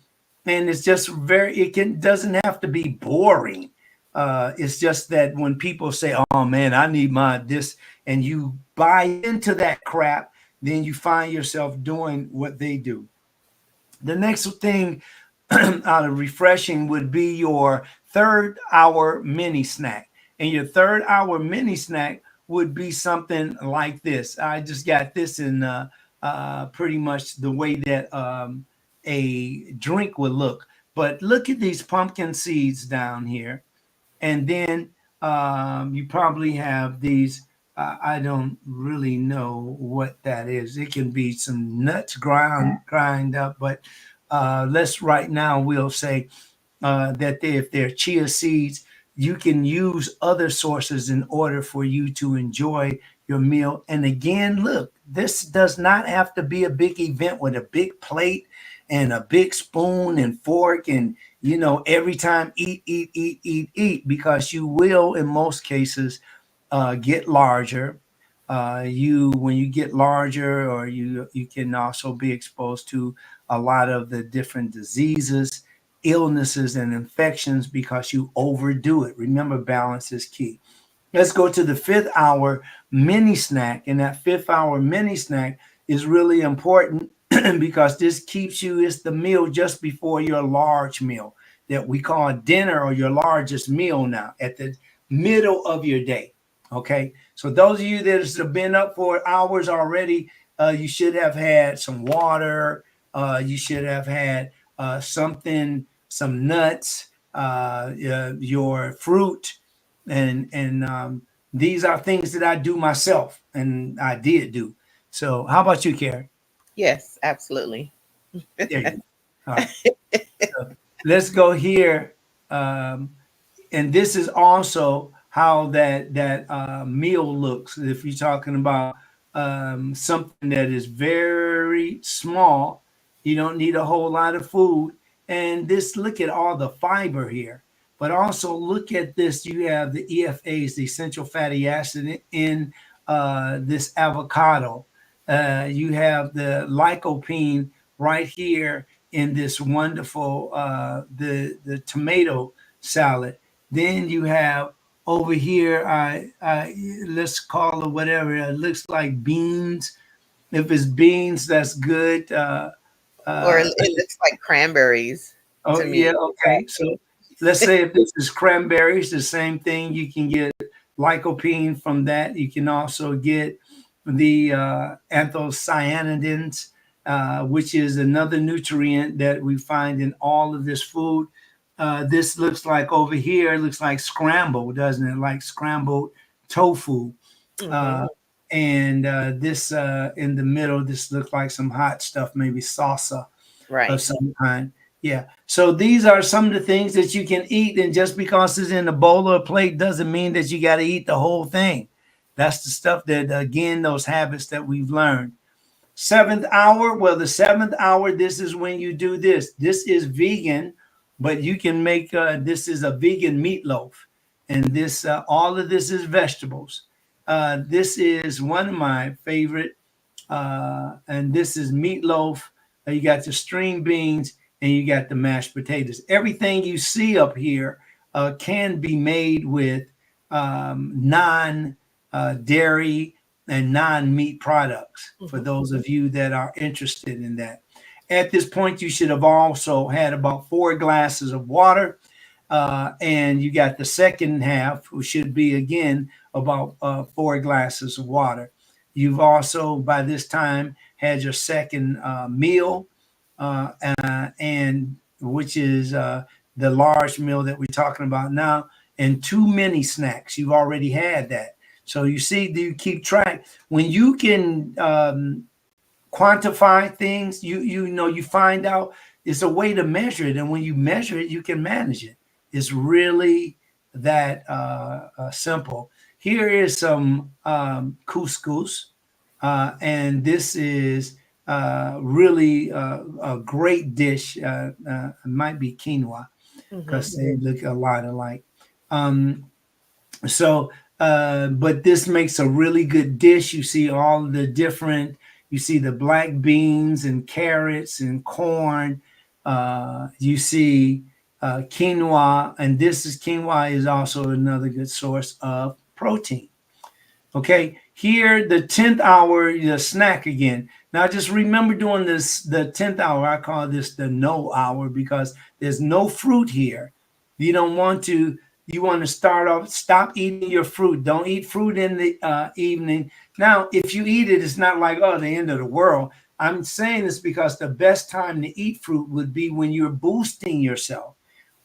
it's just doesn't have to be boring. It's just that when people say, oh man, I need this, and you buy into that crap, then you find yourself doing what they do. The next thing out of refreshing would be your third hour mini snack. And your third hour mini snack would be something like this. I just got this in pretty much the way that a drink would look. But look at these pumpkin seeds down here. And then you probably have these, I don't really know what that is. It can be some nuts grind up, but right now we'll say that if they're chia seeds, you can use other sources in order for you to enjoy your meal. And again, look, this does not have to be a big event with a big plate and a big spoon and fork and, every time eat, because you will, in most cases, get larger. When you get larger, or you can also be exposed to a lot of the different diseases, illnesses, and infections because you overdo it. Remember, balance is key. Let's go to the fifth hour mini snack. And that fifth hour mini snack is really important because this keeps you, it's the meal just before your large meal that we call dinner, or your largest meal now at the middle of your day. Okay. So those of you that have been up for hours already, you should have had some water. You should have had some nuts, your fruit, and these are things that I do myself, and I did do. So how about you, Karen? Yes, absolutely. There you go. All right. So let's go here. And this is also how that meal looks. If you're talking about something that is very small, you don't need a whole lot of food. And look at all the fiber here. But also look at this. You have the EFAs, the essential fatty acid, in this avocado. You have the lycopene right here in this wonderful the tomato salad. Then you have over here, let's call it whatever. It looks like beans. If it's beans, that's good. Or it looks like cranberries. Oh, yeah, okay. So let's say if this is cranberries, the same thing. You can get lycopene from that. You can also get the anthocyanidins, which is another nutrient that we find in all of this food. This looks like over here, it looks like scrambled, doesn't it? Like scrambled tofu. Mm-hmm. And this in the middle, this looks like some hot stuff, maybe salsa Right. of some kind. Yeah. So these are some of the things that you can eat. And just because it's in a bowl or a plate doesn't mean that you got to eat the whole thing. That's the stuff that, again, those habits that we've learned. Seventh hour. Well, the seventh hour, this is when you do this. This is vegan, but you can make, this is a vegan meatloaf. And this, all of this is vegetables. This is one of my favorite. And this is meatloaf. You got the string beans and you got the mashed potatoes. Everything you see up here can be made with non-dairy and non-meat products, for those of you that are interested in that. At this point, you should have also had about 4 glasses of water. And you got the second half, which should be, again, about 4 glasses of water. You've also, by this time, had your second meal, and which is the large meal that we're talking about now, and 2 mini snacks. You've already had that. So you see, do you keep track? When you can quantify things, you find out it's a way to measure it. And when you measure it, you can manage it. It's really that simple. Here is some couscous, and this is really a great dish. It might be quinoa because they look a lot alike. But this makes a really good dish. You see all the different, you see the black beans and carrots and corn. You see quinoa, and quinoa is also another good source of protein. Okay, here the 10th hour, the snack again. Now just remember doing this, the 10th hour, I call this the no hour because there's no fruit here. You don't want to, you want to stop eating your fruit. Don't eat fruit in the evening. Now, if you eat it, it's not like, oh, the end of the world. I'm saying this because the best time to eat fruit would be when you're boosting yourself.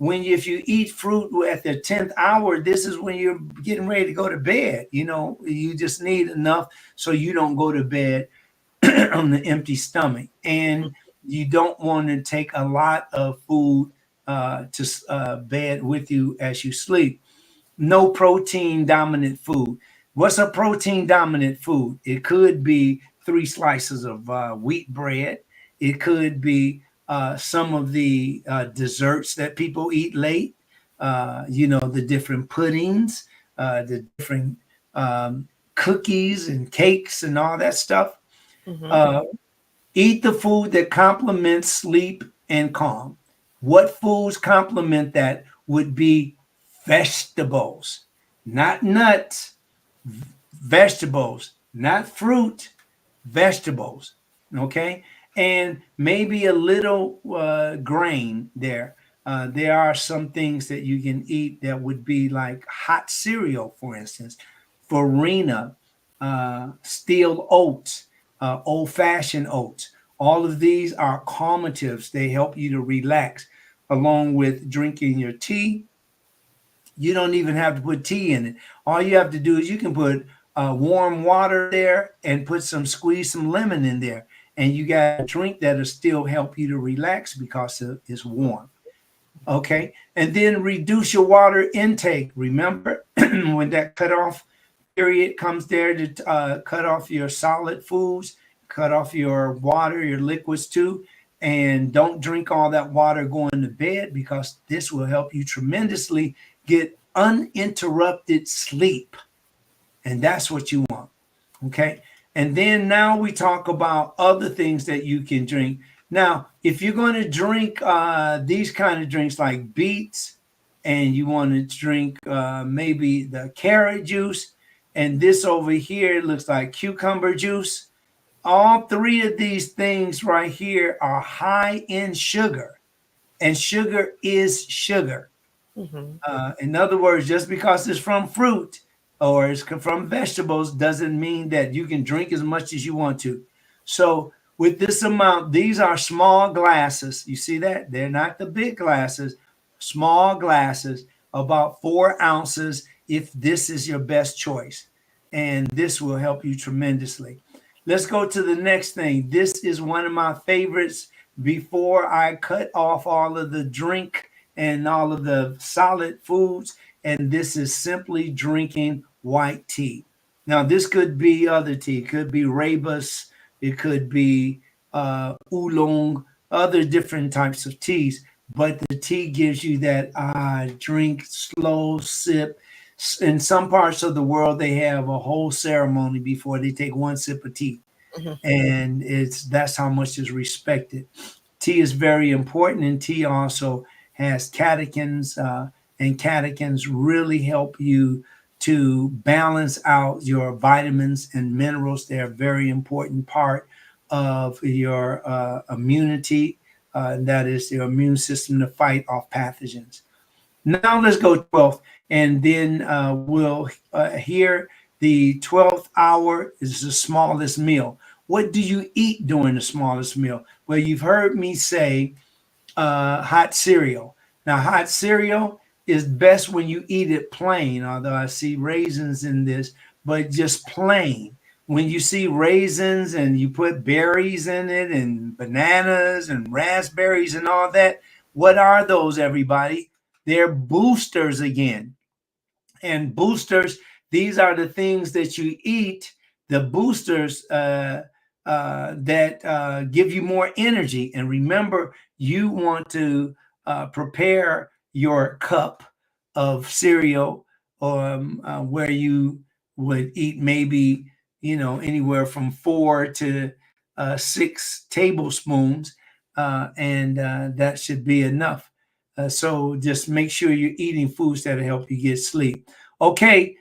If you eat fruit at the 10th hour, this is when you're getting ready to go to bed. You just need enough so you don't go to bed on the empty stomach. And you don't want to take a lot of food to bed with you as you sleep. No protein dominant food. What's a protein dominant food? It could be 3 slices of wheat bread. It could be some of the desserts that people eat late, the different puddings, the different cookies and cakes and all that stuff. Eat the food that complements sleep and calm. What foods complement that would be vegetables, not nuts, vegetables, not fruit, vegetables. Okay. And maybe a little grain there. There are some things that you can eat that would be like hot cereal, for instance, farina, steel oats, old-fashioned oats. All of these are calmatives. They help you to relax, along with drinking your tea. You don't even have to put tea in it. All you have to do is you can put warm water there and squeeze some lemon in there. And you got a drink that'll still help you to relax because it's warm. Okay. And then reduce your water intake. Remember when that cutoff period comes there to cut off your solid foods, cut off your water, your liquids too. And don't drink all that water going to bed because this will help you tremendously get uninterrupted sleep. And that's what you want. Okay. And then now we talk about other things that you can drink. Now, if you're going to drink these kind of drinks like beets, and you want to drink maybe the carrot juice, and this over here looks like cucumber juice. All 3 of these things right here are high in sugar, and sugar is sugar. In other words, just because it's from fruit or it's from vegetables doesn't mean that you can drink as much as you want to. So with this amount, these are small glasses. You see that? They're not the big glasses, small glasses, about 4 ounces if this is your best choice. and this will help you tremendously. Let's go to the next thing. This is one of my favorites before I cut off all of the drink and all of the solid foods, and this is simply drinking white tea. Now, this could be other tea. It could be Rooibos. It could be oolong, other different types of teas. But the tea gives you that drink, slow sip. In some parts of the world, they have a whole ceremony before they take one sip of tea. And that's how much is respected. Tea is very important, and tea also has catechins, and catechins really help you to balance out your vitamins and minerals. They're a very important part of your immunity. That is your immune system to fight off pathogens. Now let's go 12th, and then we'll hear the 12th hour is the smallest meal. What do you eat during the smallest meal? Well, you've heard me say hot cereal. Now, hot cereal is best when you eat it plain, although I see raisins in this, but just plain. When you see raisins and you put berries in it and bananas and raspberries and all that, what are those, everybody? They're boosters again. And boosters, these are the things that you eat, the boosters that give you more energy. And remember, you want to prepare your cup of cereal where you would eat maybe, anywhere from 4 to 6 tablespoons, and that should be enough. So just make sure you're eating foods that help you get sleep. Okay,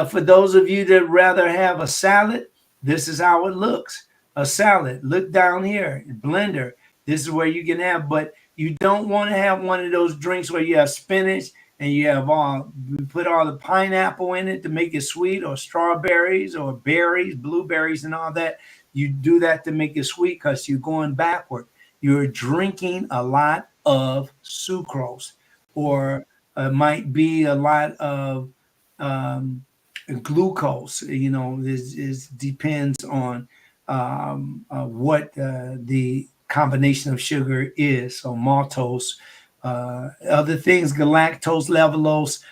for those of you that rather have a salad, this is how it looks. A salad. Look down here, blender. This is where you can have, but you don't want to have one of those drinks where you have spinach and you put all the pineapple in it to make it sweet, or strawberries or berries, blueberries and all that. You do that to make it sweet because you're going backward. You're drinking a lot of sucrose, or might be a lot of glucose. It depends on what the combination of sugar is. So maltose, other things, galactose, levulose,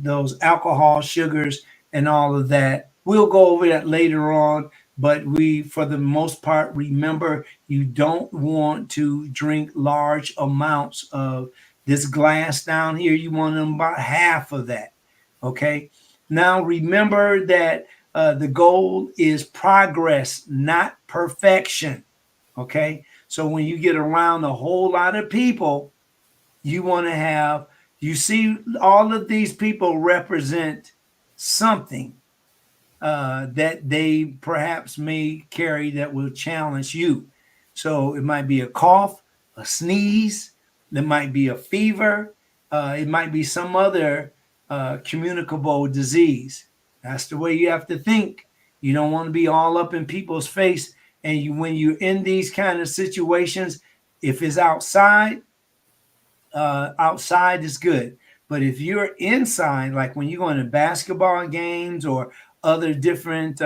those alcohol sugars and all of that. We'll go over that later on, but we, for the most part, remember you don't want to drink large amounts of this glass down here. You want them about half of that. Okay. Now remember that the goal is progress, not perfection. Okay. So when you get around a whole lot of people, you want to you see all of these people represent something that they perhaps may carry that will challenge you. So it might be a cough, a sneeze, there might be a fever, it might be some other communicable disease. That's the way you have to think. You don't want to be all up in people's face. And when you're in these kind of situations, if it's outside is good. But if you're inside, like when you're going to basketball games or other different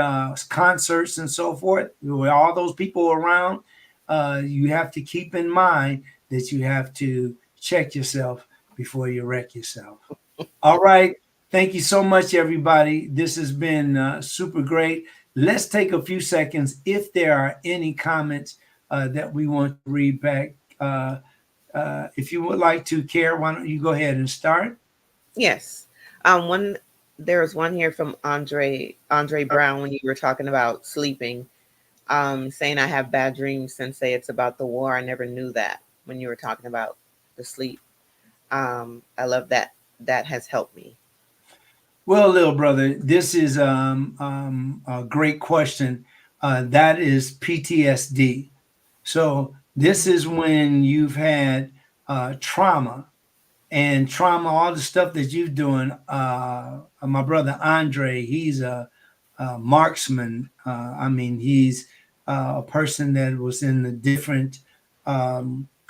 concerts and so forth, with all those people around, you have to keep in mind that you have to check yourself before you wreck yourself. All right. Thank you so much, everybody. This has been super great. Let's take a few seconds. If there are any comments that we want to read back, if you would like to, Care, why don't you go ahead and start? Yes. There's one here from Andre Brown when you were talking about sleeping, saying I have bad dreams and say it's about the war. I never knew that when you were talking about the sleep. I love that. That has helped me. Well, little brother, this is a great question. That is PTSD. So this is when you've had trauma, and trauma, all the stuff that you're doing. My brother Andre, he's a marksman. He's a person that was in the different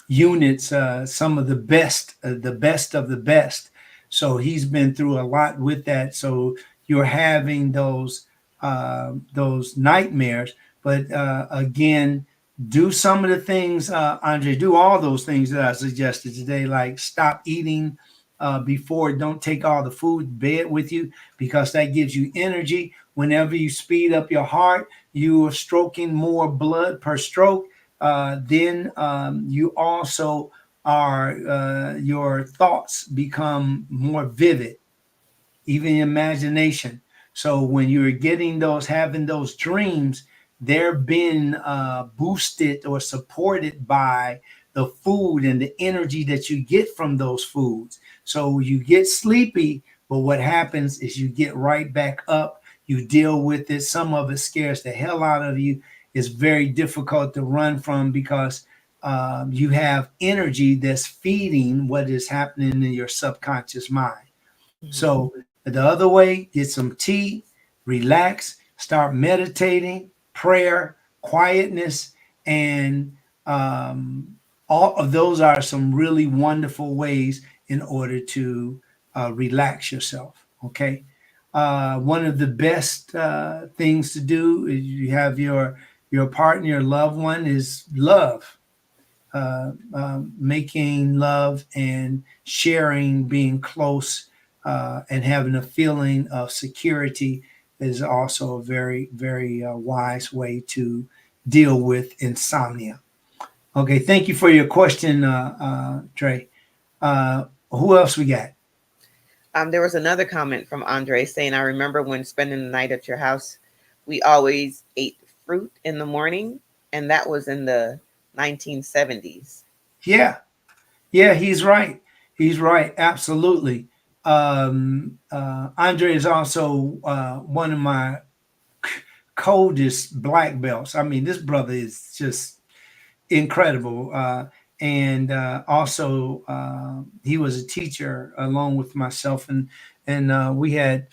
units, some of the best of the best. So he's been through a lot with that. So you're having those those nightmares. But again, do some of the things, Andre, do all those things that I suggested today, like stop eating before, don't take all the food to bed with you, because that gives you energy. Whenever you speed up your heart, you are stroking more blood per stroke. Then you also are, your thoughts become more vivid, even imagination. So when you're getting those, having those dreams, they're being boosted or supported by the food and the energy that you get from those foods. So you get sleepy, but what happens is you get right back up. You deal with it. Some of it scares the hell out of you. It's very difficult to run from, because you have energy that's feeding what is happening in your subconscious mind. So the other way, get some tea, relax, start meditating, prayer, quietness, and all of those are some really wonderful ways in order to relax yourself. Okay. One of the best things to do is, you have your partner, your loved one, is love. Making love and sharing, being close, and having a feeling of security is also a very, very wise way to deal with insomnia. Okay, thank you for your question, Trey. Who else we got? There was another comment from Andre saying, I remember when spending the night at your house, we always ate fruit in the morning, and that was in the 1970s. Yeah, he's right. He's right. Absolutely. Andre is also one of my coldest black belts. I mean, this brother is just incredible. And also, he was a teacher along with myself, and we had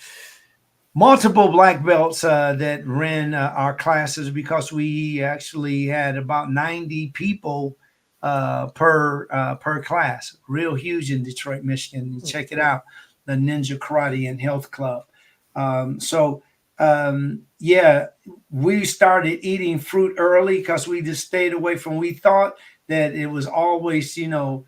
multiple black belts that ran our classes, because we actually had about 90 people per class. Real huge in Detroit, Michigan. Check it out, the Ninja Karate and Health Club. Yeah, we started eating fruit early because we just stayed away from. We thought that it was always, even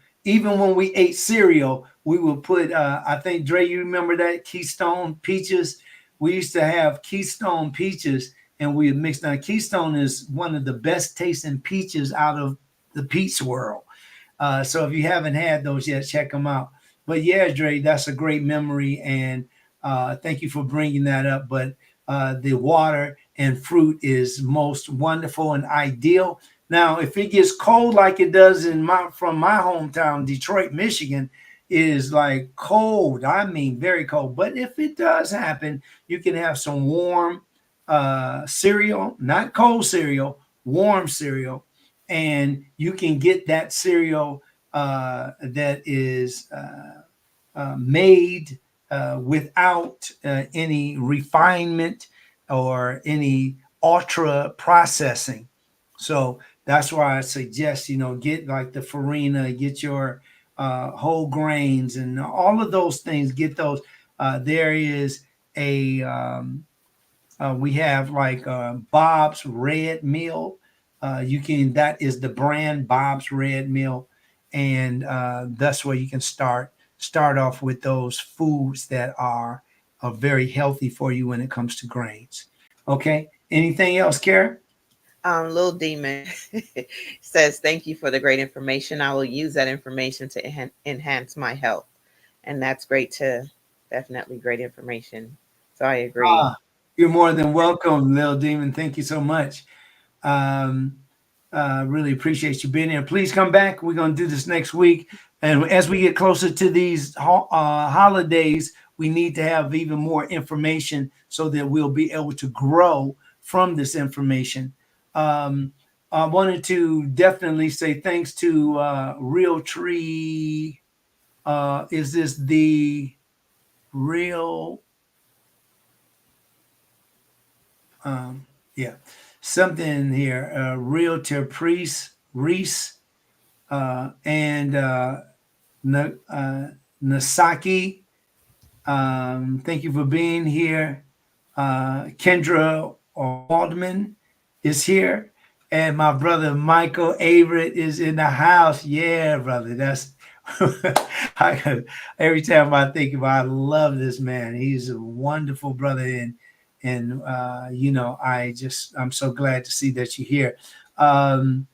when we ate cereal, we would put. I think, Dre, you remember that Keystone peaches? We used to have Keystone peaches, and we mixed. Now, Keystone is one of the best tasting peaches out of the peach world. So if you haven't had those yet, check them out. But yeah, Dre, that's a great memory, and thank you for bringing that up. But the water and fruit is most wonderful and ideal. Now, if it gets cold like it does from my hometown, Detroit, Michigan, is like cold. I mean, very cold. But if it does happen, you can have some warm cereal, not cold cereal, warm cereal, and you can get that cereal that is made without any refinement or any ultra processing. So that's why I suggest, get like the Farina, get your whole grains and all of those things, get those. There is we have like Bob's Red Mill. That is the brand, Bob's Red Mill. And that's where you can start off with those foods that are very healthy for you when it comes to grains. Okay. Anything else, Kara? Lil Demon says, thank you for the great information. I will use that information to enhance my health. And that's great definitely great information. So I agree. You're more than welcome, Lil Demon. Thank you so much. Really appreciate you being here. Please come back. We're going to do this next week. And as we get closer to these holidays, we need to have even more information so that we'll be able to grow from this information. I wanted to definitely say thanks to Realtree. Is this the real? Yeah, something here. Realtor Reese and Nasaki. Thank you for being here. Kendra Waldman is here. And my brother Michael Averett is in the house. Yeah, brother. That's every time I think about it, I love this man. He's a wonderful brother. And I'm so glad to see that you're here. And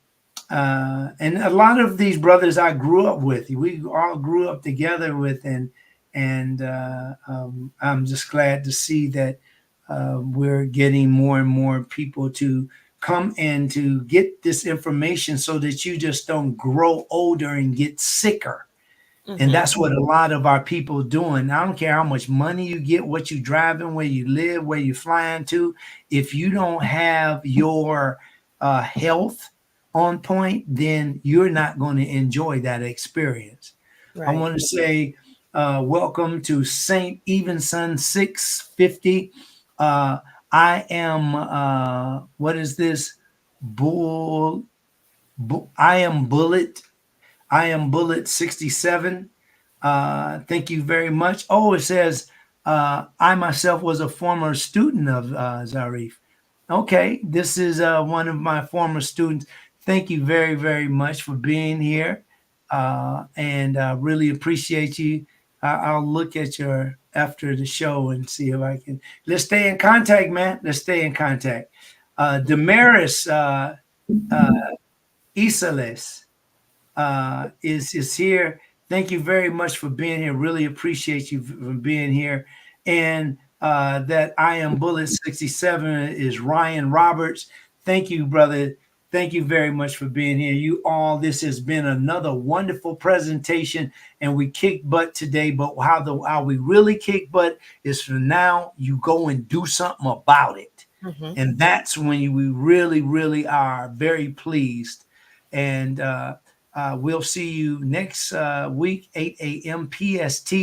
a lot of these brothers I grew up with, we all grew up together with, and I'm just glad to see that we're getting more and more people to come and to get this information so that you just don't grow older and get sicker. And that's what a lot of our people doing. I don't care how much money you get, what you driving, where you live, where you flying to. If you don't have your health on point, then you're not going to enjoy that experience. Right. I want to say welcome to St. Evenson 650. I am what is this? I am Bullet 67. Thank you very much. Oh, it says I myself was a former student of Zarif. Okay, this is one of my former students. Thank you very, very much for being here, and really appreciate you. I'll look at your after the show and see if I can. Let's stay in contact, man. Let's stay in contact. Damaris Isales is here. Thank you very much for being here. Really appreciate you for being here. And that I am Bullet 67 is Ryan Roberts. Thank you, brother. Thank you very much for being here. You all, this has been another wonderful presentation, and we kicked butt today. But how we really kick butt is from now you go and do something about it. And that's when we really, really are very pleased. And we'll see you next week, 8 a.m. PST.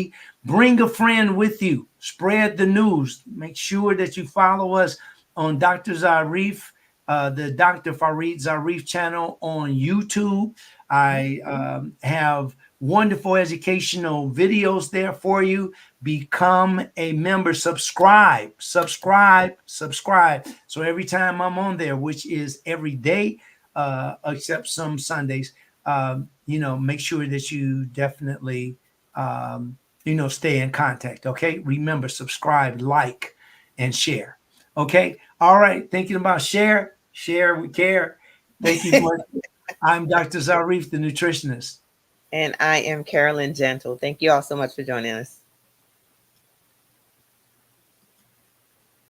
Bring a friend with you. Spread the news. Make sure that you follow us on Dr. Zarif, the Dr. Farid Zarif channel on YouTube. I have wonderful educational videos there for you. Become a member. Subscribe. So every time I'm on there, which is every day, except some Sundays, make sure that you definitely, stay in contact. Okay. Remember, subscribe, like, and share. Okay. All right. Thinking about share with care. Thank you much. I'm Dr. Zarif, the nutritionist. And I am Carolyn Gentle. Thank you all so much for joining us.